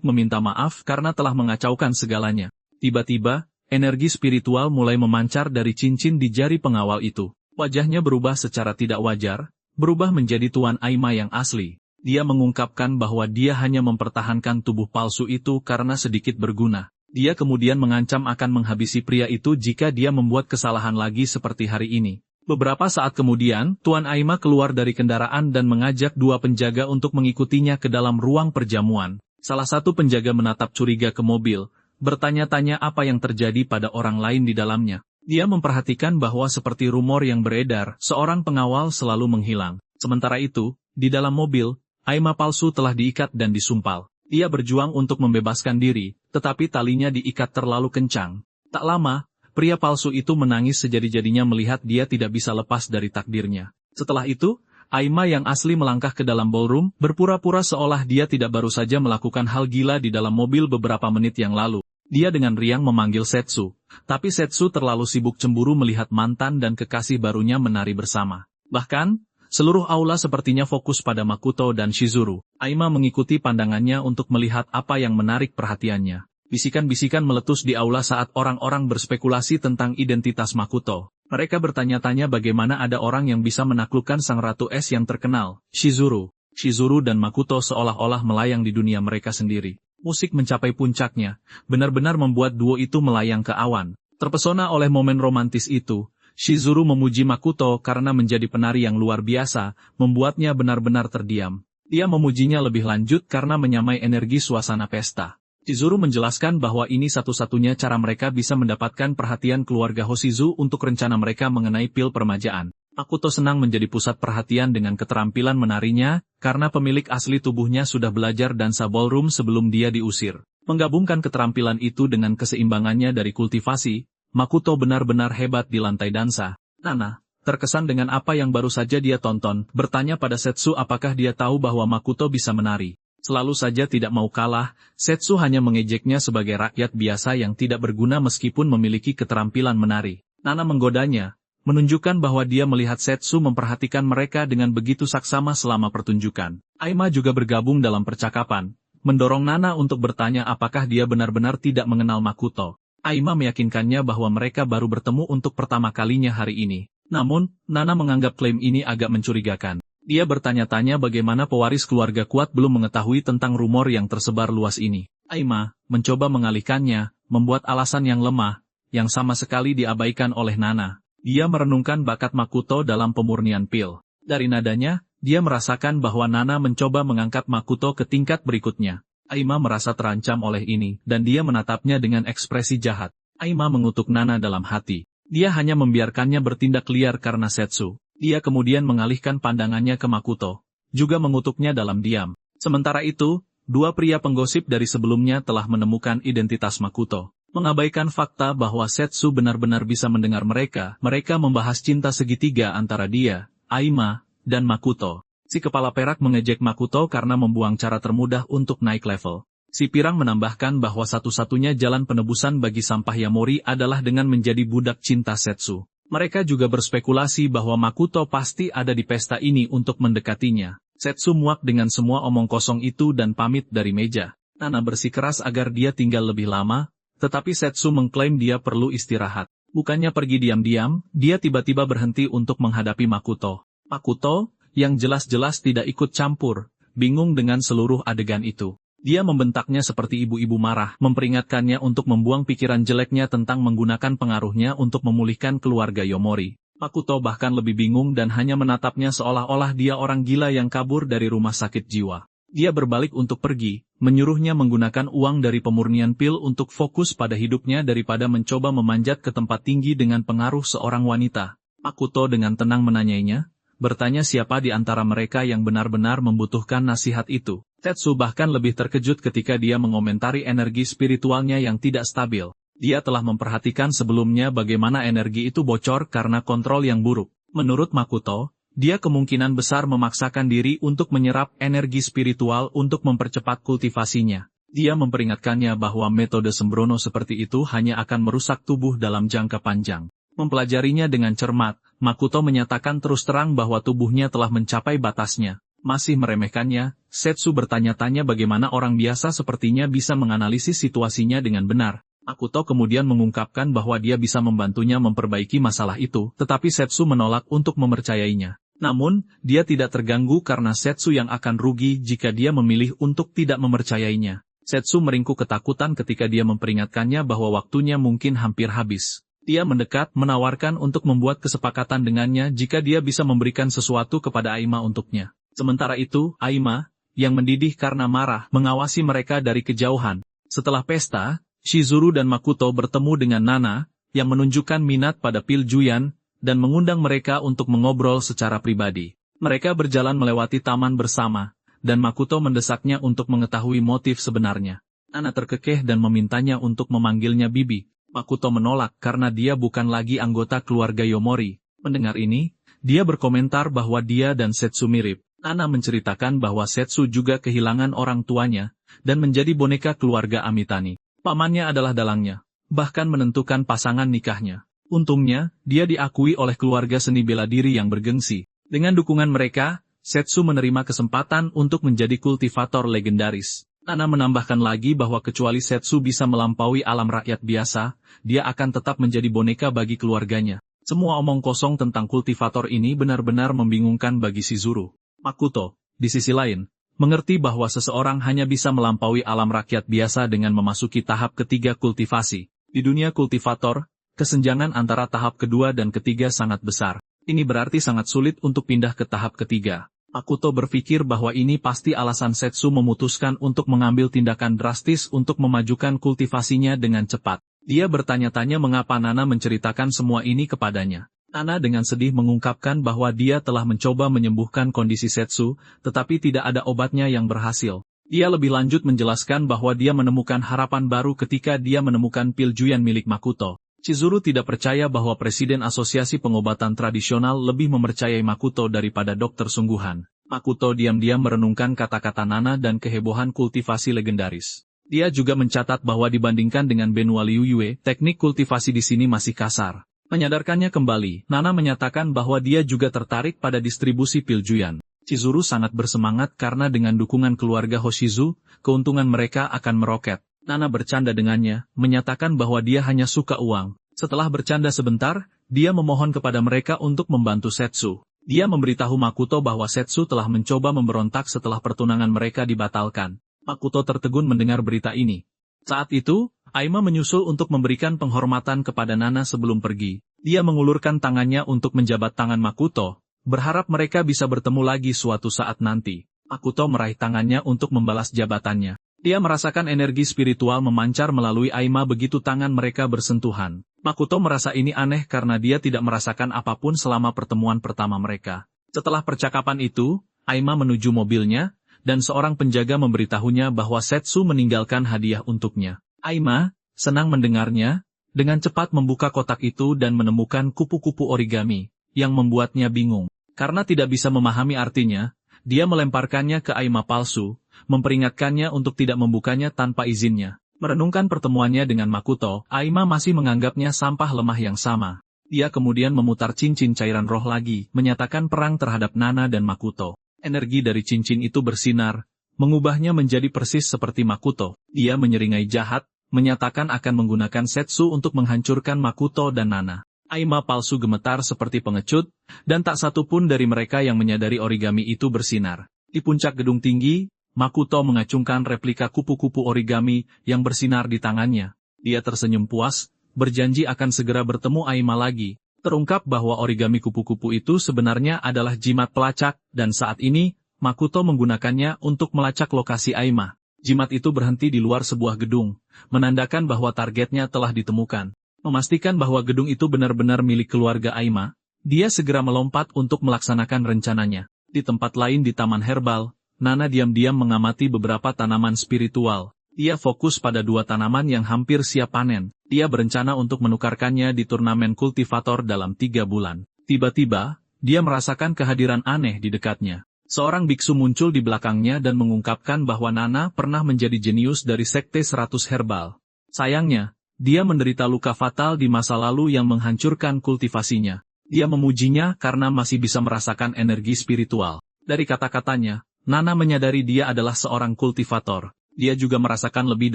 meminta maaf karena telah mengacaukan segalanya. Tiba-tiba, energi spiritual mulai memancar dari cincin di jari pengawal itu. Wajahnya berubah secara tidak wajar, berubah menjadi Tuan Aima yang asli. Dia mengungkapkan bahwa dia hanya mempertahankan tubuh palsu itu karena sedikit berguna. Dia kemudian mengancam akan menghabisi pria itu jika dia membuat kesalahan lagi seperti hari ini. Beberapa saat kemudian, Tuan Aima keluar dari kendaraan dan mengajak dua penjaga untuk mengikutinya ke dalam ruang perjamuan. Salah satu penjaga menatap curiga ke mobil, bertanya-tanya apa yang terjadi pada orang lain di dalamnya. Dia memperhatikan bahwa seperti rumor yang beredar, seorang pengawal selalu menghilang. Sementara itu, di dalam mobil, Aima palsu telah diikat dan disumpal. Ia berjuang untuk membebaskan diri, tetapi talinya diikat terlalu kencang. Tak lama, pria palsu itu menangis sejadi-jadinya melihat dia tidak bisa lepas dari takdirnya. Setelah itu, Aima yang asli melangkah ke dalam ballroom, berpura-pura seolah dia tidak baru saja melakukan hal gila di dalam mobil beberapa menit yang lalu. Dia dengan riang memanggil Setsu, tapi Setsu terlalu sibuk cemburu melihat mantan dan kekasih barunya menari bersama. Bahkan, seluruh aula sepertinya fokus pada Makoto dan Shizuru. Aima mengikuti pandangannya untuk melihat apa yang menarik perhatiannya. Bisikan-bisikan meletus di aula saat orang-orang berspekulasi tentang identitas Makoto. Mereka bertanya-tanya bagaimana ada orang yang bisa menaklukkan sang ratu es yang terkenal, Shizuru. Shizuru dan Makoto seolah-olah melayang di dunia mereka sendiri. Musik mencapai puncaknya, benar-benar membuat duo itu melayang ke awan. Terpesona oleh momen romantis itu, Shizuru memuji Makoto karena menjadi penari yang luar biasa, membuatnya benar-benar terdiam. Dia memujinya lebih lanjut karena menyamai energi suasana pesta. Shizuru menjelaskan bahwa ini satu-satunya cara mereka bisa mendapatkan perhatian keluarga Hoshizu untuk rencana mereka mengenai pil permajaan. Makoto senang menjadi pusat perhatian dengan keterampilan menarinya, karena pemilik asli tubuhnya sudah belajar dansa ballroom sebelum dia diusir. Menggabungkan keterampilan itu dengan keseimbangannya dari kultivasi, Makoto benar-benar hebat di lantai dansa. Nana, terkesan dengan apa yang baru saja dia tonton, bertanya pada Setsu apakah dia tahu bahwa Makoto bisa menari. Selalu saja tidak mau kalah, Setsu hanya mengejeknya sebagai rakyat biasa yang tidak berguna meskipun memiliki keterampilan menari. Nana menggodanya, menunjukkan bahwa dia melihat Setsu memperhatikan mereka dengan begitu saksama selama pertunjukan. Aima juga bergabung dalam percakapan, mendorong Nana untuk bertanya apakah dia benar-benar tidak mengenal Makoto. Aima meyakinkannya bahwa mereka baru bertemu untuk pertama kalinya hari ini. Namun, Nana menganggap klaim ini agak mencurigakan. Dia bertanya-tanya bagaimana pewaris keluarga kuat belum mengetahui tentang rumor yang tersebar luas ini. Aima mencoba mengalihkannya, membuat alasan yang lemah, yang sama sekali diabaikan oleh Nana. Dia merenungkan bakat Makoto dalam pemurnian pil. Dari nadanya, dia merasakan bahwa Nana mencoba mengangkat Makoto ke tingkat berikutnya. Aima merasa terancam oleh ini, dan dia menatapnya dengan ekspresi jahat. Aima mengutuk Nana dalam hati. Dia hanya membiarkannya bertindak liar karena Setsu. Dia kemudian mengalihkan pandangannya ke Makoto, juga mengutuknya dalam diam. Sementara itu, dua pria penggosip dari sebelumnya telah menemukan identitas Makoto. Mengabaikan fakta bahwa Setsu benar-benar bisa mendengar mereka membahas cinta segitiga antara dia, Aima, dan Makoto. Si kepala perak mengejek Makoto karena membuang cara termudah untuk naik level. Si pirang menambahkan bahwa satu-satunya jalan penebusan bagi sampah Yamori adalah dengan menjadi budak cinta Setsu. Mereka juga berspekulasi bahwa Makoto pasti ada di pesta ini untuk mendekatinya. Setsu muak dengan semua omong kosong itu dan pamit dari meja. Nana bersikeras agar dia tinggal lebih lama, tetapi Setsu mengklaim dia perlu istirahat. Bukannya pergi diam-diam, dia tiba-tiba berhenti untuk menghadapi Makoto. Makoto, yang jelas-jelas tidak ikut campur, bingung dengan seluruh adegan itu. Dia membentaknya seperti ibu-ibu marah, memperingatkannya untuk membuang pikiran jeleknya tentang menggunakan pengaruhnya untuk memulihkan keluarga Yomori. Makoto bahkan lebih bingung dan hanya menatapnya seolah-olah dia orang gila yang kabur dari rumah sakit jiwa. Dia berbalik untuk pergi, menyuruhnya menggunakan uang dari pemurnian pil untuk fokus pada hidupnya daripada mencoba memanjat ke tempat tinggi dengan pengaruh seorang wanita. Makoto dengan tenang menanyainya, bertanya siapa di antara mereka yang benar-benar membutuhkan nasihat itu. Setsu bahkan lebih terkejut ketika dia mengomentari energi spiritualnya yang tidak stabil. Dia telah memperhatikan sebelumnya bagaimana energi itu bocor karena kontrol yang buruk. Menurut Makoto, dia kemungkinan besar memaksakan diri untuk menyerap energi spiritual untuk mempercepat kultivasinya. Dia memperingatkannya bahwa metode sembrono seperti itu hanya akan merusak tubuh dalam jangka panjang. Mempelajarinya dengan cermat, Makoto menyatakan terus terang bahwa tubuhnya telah mencapai batasnya. Masih meremehkannya, Setsu bertanya-tanya bagaimana orang biasa sepertinya bisa menganalisis situasinya dengan benar. Makoto kemudian mengungkapkan bahwa dia bisa membantunya memperbaiki masalah itu, tetapi Setsu menolak untuk mempercayainya. Namun, dia tidak terganggu karena Setsu yang akan rugi jika dia memilih untuk tidak mempercayainya. Setsu meringkuk ketakutan ketika dia memperingatkannya bahwa waktunya mungkin hampir habis. Dia mendekat menawarkan untuk membuat kesepakatan dengannya jika dia bisa memberikan sesuatu kepada Aima untuknya. Sementara itu, Aima, yang mendidih karena marah, mengawasi mereka dari kejauhan. Setelah pesta, Shizuru dan Makoto bertemu dengan Nana, yang menunjukkan minat pada pil Juyan, dan mengundang mereka untuk mengobrol secara pribadi. Mereka berjalan melewati taman bersama, dan Makoto mendesaknya untuk mengetahui motif sebenarnya. Nana terkekeh dan memintanya untuk memanggilnya Bibi. Makoto menolak karena dia bukan lagi anggota keluarga Yomori. Mendengar ini, dia berkomentar bahwa dia dan Setsu mirip. Nana menceritakan bahwa Setsu juga kehilangan orang tuanya, dan menjadi boneka keluarga Amitani. Pamannya adalah dalangnya, bahkan menentukan pasangan nikahnya. Untungnya, dia diakui oleh keluarga seni bela diri yang bergengsi. Dengan dukungan mereka, Setsu menerima kesempatan untuk menjadi kultivator legendaris. Nana menambahkan lagi bahwa kecuali Setsu bisa melampaui alam rakyat biasa, dia akan tetap menjadi boneka bagi keluarganya. Semua omong kosong tentang kultivator ini benar-benar membingungkan bagi Shizuru. Makoto, di sisi lain, mengerti bahwa seseorang hanya bisa melampaui alam rakyat biasa dengan memasuki tahap ketiga kultivasi. Di dunia kultivator, kesenjangan antara tahap kedua dan ketiga sangat besar. Ini berarti sangat sulit untuk pindah ke tahap ketiga. Makoto berpikir bahwa ini pasti alasan Setsu memutuskan untuk mengambil tindakan drastis untuk memajukan kultivasinya dengan cepat. Dia bertanya-tanya mengapa Nana menceritakan semua ini kepadanya. Nana dengan sedih mengungkapkan bahwa dia telah mencoba menyembuhkan kondisi Setsu, tetapi tidak ada obatnya yang berhasil. Dia lebih lanjut menjelaskan bahwa dia menemukan harapan baru ketika dia menemukan pil Juyan milik Makoto. Chizuru tidak percaya bahwa Presiden Asosiasi Pengobatan Tradisional lebih mempercayai Makoto daripada dokter sungguhan. Makoto diam-diam merenungkan kata-kata Nana dan kehebohan kultivasi legendaris. Dia juga mencatat bahwa dibandingkan dengan benua Liu Yue, teknik kultivasi di sini masih kasar. Menyadarkannya kembali, Nana menyatakan bahwa dia juga tertarik pada distribusi pil Juyan. Chizuru sangat bersemangat karena dengan dukungan keluarga Hoshizu, keuntungan mereka akan meroket. Nana bercanda dengannya, menyatakan bahwa dia hanya suka uang. Setelah bercanda sebentar, dia memohon kepada mereka untuk membantu Setsu. Dia memberitahu Makoto bahwa Setsu telah mencoba memberontak setelah pertunangan mereka dibatalkan. Makoto tertegun mendengar berita ini. Saat itu, Aima menyusul untuk memberikan penghormatan kepada Nana sebelum pergi. Dia mengulurkan tangannya untuk menjabat tangan Makoto, berharap mereka bisa bertemu lagi suatu saat nanti. Makoto meraih tangannya untuk membalas jabatannya. Dia merasakan energi spiritual memancar melalui Aima begitu tangan mereka bersentuhan. Makoto merasa ini aneh karena dia tidak merasakan apapun selama pertemuan pertama mereka. Setelah percakapan itu, Aima menuju mobilnya, dan seorang penjaga memberitahunya bahwa Setsu meninggalkan hadiah untuknya. Aima, senang mendengarnya, dengan cepat membuka kotak itu dan menemukan kupu-kupu origami, yang membuatnya bingung. Karena tidak bisa memahami artinya, dia melemparkannya ke Aima palsu, memperingatkannya untuk tidak membukanya tanpa izinnya. Merenungkan pertemuannya dengan Makoto, Aima masih menganggapnya sampah lemah yang sama. Dia kemudian memutar cincin cairan roh lagi, menyatakan perang terhadap Nana dan Makoto. Energi dari cincin itu bersinar, mengubahnya menjadi persis seperti Makoto. Dia menyeringai jahat, menyatakan akan menggunakan Setsu untuk menghancurkan Makoto dan Nana. Aima palsu gemetar seperti pengecut, dan tak satu pun dari mereka yang menyadari origami itu bersinar. Di puncak gedung tinggi, Makoto mengacungkan replika kupu-kupu origami yang bersinar di tangannya. Dia tersenyum puas, berjanji akan segera bertemu Aima lagi. Terungkap bahwa origami kupu-kupu itu sebenarnya adalah jimat pelacak, dan saat ini, Makoto menggunakannya untuk melacak lokasi Aima. Jimat itu berhenti di luar sebuah gedung, menandakan bahwa targetnya telah ditemukan. Memastikan bahwa gedung itu benar-benar milik keluarga Aima, dia segera melompat untuk melaksanakan rencananya. Di tempat lain di Taman Herbal, Nana diam-diam mengamati beberapa tanaman spiritual. Dia fokus pada 2 tanaman yang hampir siap panen. Dia berencana untuk menukarkannya di turnamen kultivator dalam 3 bulan. Tiba-tiba, dia merasakan kehadiran aneh di dekatnya. Seorang biksu muncul di belakangnya dan mengungkapkan bahwa Nana pernah menjadi jenius dari Sekte 100 Herbal. Sayangnya, dia menderita luka fatal di masa lalu yang menghancurkan kultivasinya. Dia memujinya karena masih bisa merasakan energi spiritual. Dari kata-katanya, Nana menyadari dia adalah seorang kultivator. Dia juga merasakan lebih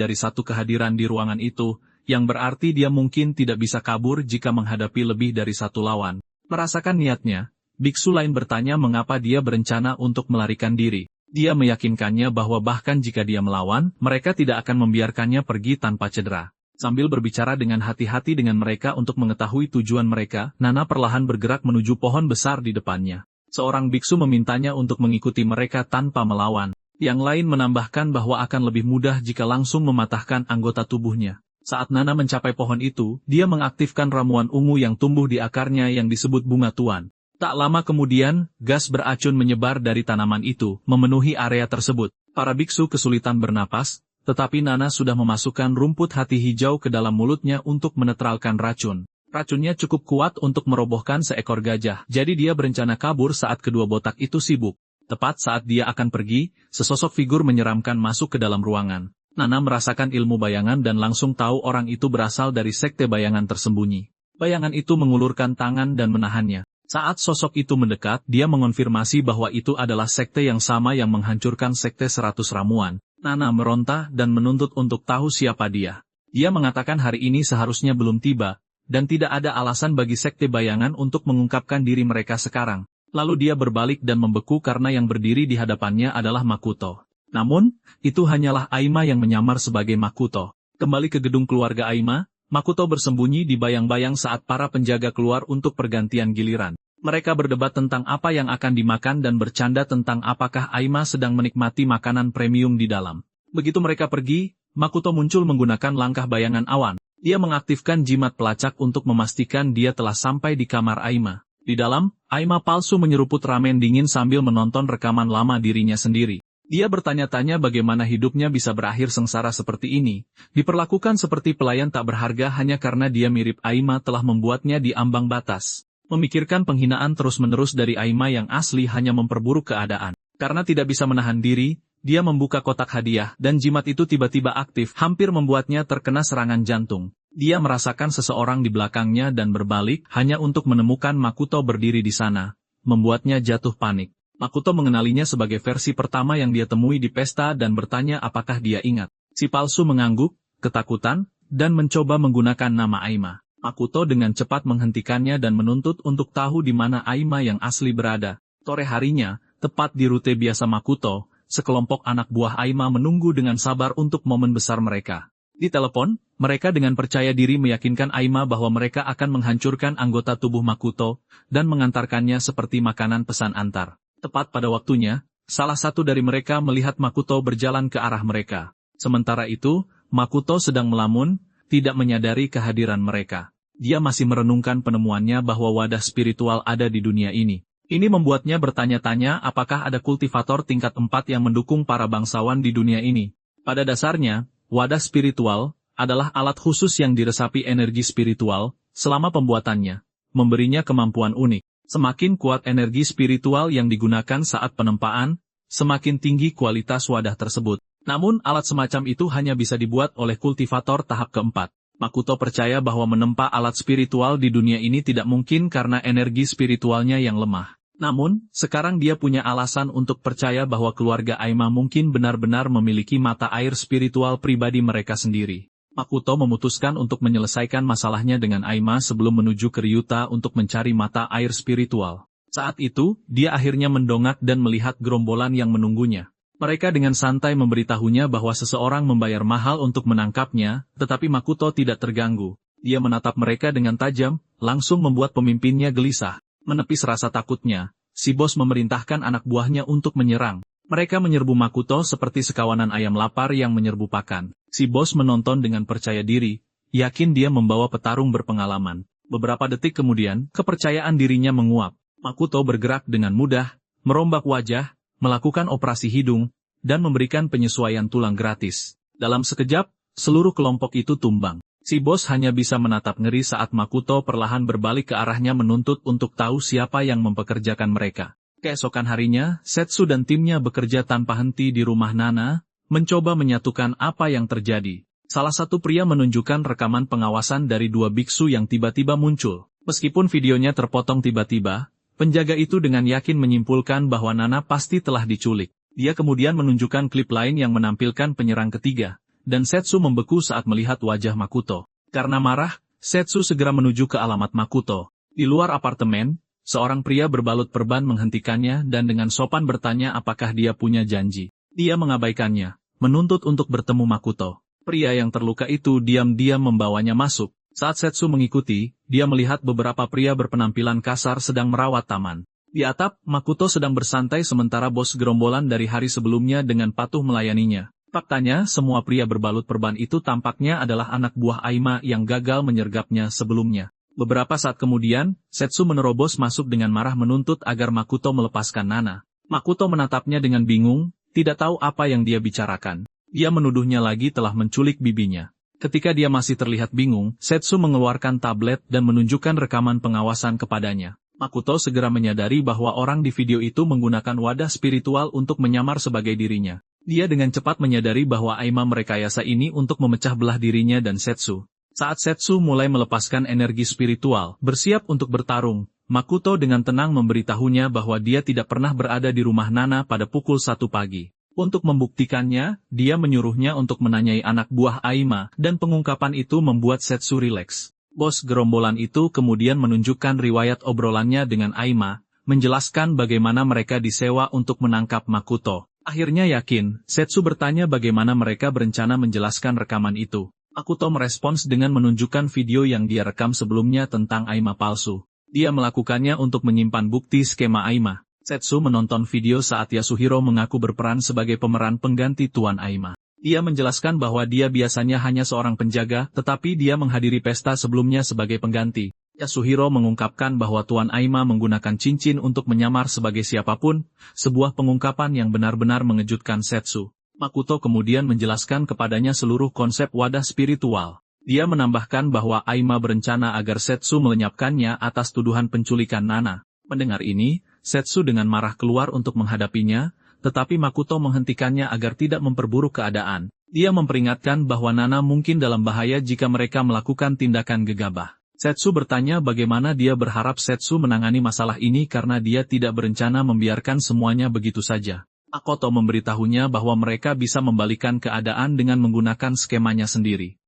dari satu kehadiran di ruangan itu, yang berarti dia mungkin tidak bisa kabur jika menghadapi lebih dari satu lawan. Merasakan niatnya, biksu lain bertanya mengapa dia berencana untuk melarikan diri. Dia meyakinkannya bahwa bahkan jika dia melawan, mereka tidak akan membiarkannya pergi tanpa cedera. Sambil berbicara dengan hati-hati dengan mereka untuk mengetahui tujuan mereka, Nana perlahan bergerak menuju pohon besar di depannya. Seorang biksu memintanya untuk mengikuti mereka tanpa melawan. Yang lain menambahkan bahwa akan lebih mudah jika langsung mematahkan anggota tubuhnya. Saat Nana mencapai pohon itu, dia mengaktifkan ramuan ungu yang tumbuh di akarnya yang disebut bunga tuan. Tak lama kemudian, gas beracun menyebar dari tanaman itu, memenuhi area tersebut. Para biksu kesulitan bernapas, tetapi Nana sudah memasukkan rumput hati hijau ke dalam mulutnya untuk menetralkan racun. Racunnya cukup kuat untuk merobohkan seekor gajah, jadi dia berencana kabur saat kedua botak itu sibuk. Tepat saat dia akan pergi, sesosok figur menyeramkan masuk ke dalam ruangan. Nana merasakan ilmu bayangan dan langsung tahu orang itu berasal dari sekte bayangan tersembunyi. Bayangan itu mengulurkan tangan dan menahannya. Saat sosok itu mendekat, dia mengonfirmasi bahwa itu adalah sekte yang sama yang menghancurkan sekte 100 ramuan. Nana meronta dan menuntut untuk tahu siapa dia. Dia mengatakan hari ini seharusnya belum tiba, dan tidak ada alasan bagi sekte bayangan untuk mengungkapkan diri mereka sekarang. Lalu dia berbalik dan membeku karena yang berdiri di hadapannya adalah Makoto. Namun, itu hanyalah Aima yang menyamar sebagai Makoto. Kembali ke gedung keluarga Aima, Makoto bersembunyi di bayang-bayang saat para penjaga keluar untuk pergantian giliran. Mereka berdebat tentang apa yang akan dimakan dan bercanda tentang apakah Aima sedang menikmati makanan premium di dalam. Begitu mereka pergi, Makoto muncul menggunakan langkah bayangan awan. Dia mengaktifkan jimat pelacak untuk memastikan dia telah sampai di kamar Aima. Di dalam, Aima palsu menyeruput ramen dingin sambil menonton rekaman lama dirinya sendiri. Dia bertanya-tanya bagaimana hidupnya bisa berakhir sengsara seperti ini, diperlakukan seperti pelayan tak berharga hanya karena dia mirip Aima telah membuatnya di ambang batas. Memikirkan penghinaan terus-menerus dari Aima yang asli hanya memperburuk keadaan. Karena tidak bisa menahan diri, dia membuka kotak hadiah dan jimat itu tiba-tiba aktif, hampir membuatnya terkena serangan jantung. Dia merasakan seseorang di belakangnya dan berbalik hanya untuk menemukan Makoto berdiri di sana, membuatnya jatuh panik. Makoto mengenalinya sebagai versi pertama yang dia temui di pesta dan bertanya apakah dia ingat. Si palsu mengangguk, ketakutan, dan mencoba menggunakan nama Aima. Makoto dengan cepat menghentikannya dan menuntut untuk tahu di mana Aima yang asli berada. Sore harinya, tepat di rute biasa Makoto, sekelompok anak buah Aima menunggu dengan sabar untuk momen besar mereka. Di telepon, mereka dengan percaya diri meyakinkan Aima bahwa mereka akan menghancurkan anggota tubuh Makoto dan mengantarkannya seperti makanan pesan antar. Tepat pada waktunya, salah satu dari mereka melihat Makoto berjalan ke arah mereka. Sementara itu, Makoto sedang melamun, tidak menyadari kehadiran mereka. Dia masih merenungkan penemuannya bahwa wadah spiritual ada di dunia ini. Ini membuatnya bertanya-tanya apakah ada kultivator tingkat 4 yang mendukung para bangsawan di dunia ini. Pada dasarnya, wadah spiritual adalah alat khusus yang diresapi energi spiritual selama pembuatannya, memberinya kemampuan unik. Semakin kuat energi spiritual yang digunakan saat penempaan, semakin tinggi kualitas wadah tersebut. Namun alat semacam itu hanya bisa dibuat oleh kultivator tahap keempat. Makoto percaya bahwa menempa alat spiritual di dunia ini tidak mungkin karena energi spiritualnya yang lemah. Namun, sekarang dia punya alasan untuk percaya bahwa keluarga Aima mungkin benar-benar memiliki mata air spiritual pribadi mereka sendiri. Makoto memutuskan untuk menyelesaikan masalahnya dengan Aima sebelum menuju ke Ryuta untuk mencari mata air spiritual. Saat itu, dia akhirnya mendongak dan melihat gerombolan yang menunggunya. Mereka dengan santai memberitahunya bahwa seseorang membayar mahal untuk menangkapnya, tetapi Makoto tidak terganggu. Dia menatap mereka dengan tajam, langsung membuat pemimpinnya gelisah. Menepis rasa takutnya, si bos memerintahkan anak buahnya untuk menyerang. Mereka menyerbu Makoto seperti sekawanan ayam lapar yang menyerbu pakan. Si bos menonton dengan percaya diri, yakin dia membawa petarung berpengalaman. Beberapa detik kemudian, kepercayaan dirinya menguap. Makoto bergerak dengan mudah, merombak wajah, melakukan operasi hidung, dan memberikan penyesuaian tulang gratis. Dalam sekejap, seluruh kelompok itu tumbang. Si bos hanya bisa menatap ngeri saat Makoto perlahan berbalik ke arahnya menuntut untuk tahu siapa yang mempekerjakan mereka. Keesokan harinya, Setsu dan timnya bekerja tanpa henti di rumah Nana, mencoba menyatukan apa yang terjadi. Salah satu pria menunjukkan rekaman pengawasan dari 2 biksu yang tiba-tiba muncul. Meskipun videonya terpotong tiba-tiba, penjaga itu dengan yakin menyimpulkan bahwa Nana pasti telah diculik. Dia kemudian menunjukkan klip lain yang menampilkan penyerang ketiga, dan Setsu membeku saat melihat wajah Makoto. Karena marah, Setsu segera menuju ke alamat Makoto. Di luar apartemen, seorang pria berbalut perban menghentikannya dan dengan sopan bertanya apakah dia punya janji. Dia mengabaikannya, menuntut untuk bertemu Makoto. Pria yang terluka itu diam-diam membawanya masuk. Saat Setsu mengikuti, dia melihat beberapa pria berpenampilan kasar sedang merawat taman. Di atap, Makoto sedang bersantai sementara bos gerombolan dari hari sebelumnya dengan patuh melayaninya. Faktanya, semua pria berbalut perban itu tampaknya adalah anak buah Aima yang gagal menyergapnya sebelumnya. Beberapa saat kemudian, Setsu menerobos masuk dengan marah menuntut agar Makoto melepaskan Nana. Makoto menatapnya dengan bingung, tidak tahu apa yang dia bicarakan. Dia menuduhnya lagi telah menculik bibinya. Ketika dia masih terlihat bingung, Setsu mengeluarkan tablet dan menunjukkan rekaman pengawasan kepadanya. Makoto segera menyadari bahwa orang di video itu menggunakan wadah spiritual untuk menyamar sebagai dirinya. Dia dengan cepat menyadari bahwa Aima merekayasa ini untuk memecah belah dirinya dan Setsu. Saat Setsu mulai melepaskan energi spiritual, bersiap untuk bertarung, Makoto dengan tenang memberitahunya bahwa dia tidak pernah berada di rumah Nana pada pukul 1 pagi. Untuk membuktikannya, dia menyuruhnya untuk menanyai anak buah Aima, dan pengungkapan itu membuat Setsu rileks. Bos gerombolan itu kemudian menunjukkan riwayat obrolannya dengan Aima, menjelaskan bagaimana mereka disewa untuk menangkap Makoto. Akhirnya yakin, Setsu bertanya bagaimana mereka berencana menjelaskan rekaman itu. Makoto merespons dengan menunjukkan video yang dia rekam sebelumnya tentang Aima palsu. Dia melakukannya untuk menyimpan bukti skema Aima. Setsu menonton video saat Yasuhiro mengaku berperan sebagai pemeran pengganti Tuan Aima. Dia menjelaskan bahwa dia biasanya hanya seorang penjaga, tetapi dia menghadiri pesta sebelumnya sebagai pengganti. Yasuhiro mengungkapkan bahwa Tuan Aima menggunakan cincin untuk menyamar sebagai siapapun, sebuah pengungkapan yang benar-benar mengejutkan Setsu. Makoto kemudian menjelaskan kepadanya seluruh konsep wadah spiritual. Dia menambahkan bahwa Aima berencana agar Setsu melenyapkannya atas tuduhan penculikan Nana. Mendengar ini, Setsu dengan marah keluar untuk menghadapinya, tetapi Makoto menghentikannya agar tidak memperburuk keadaan. Dia memperingatkan bahwa Nana mungkin dalam bahaya jika mereka melakukan tindakan gegabah. Setsu bertanya bagaimana dia berharap Setsu menangani masalah ini karena dia tidak berencana membiarkan semuanya begitu saja. Makoto memberitahunya bahwa mereka bisa membalikan keadaan dengan menggunakan skemanya sendiri.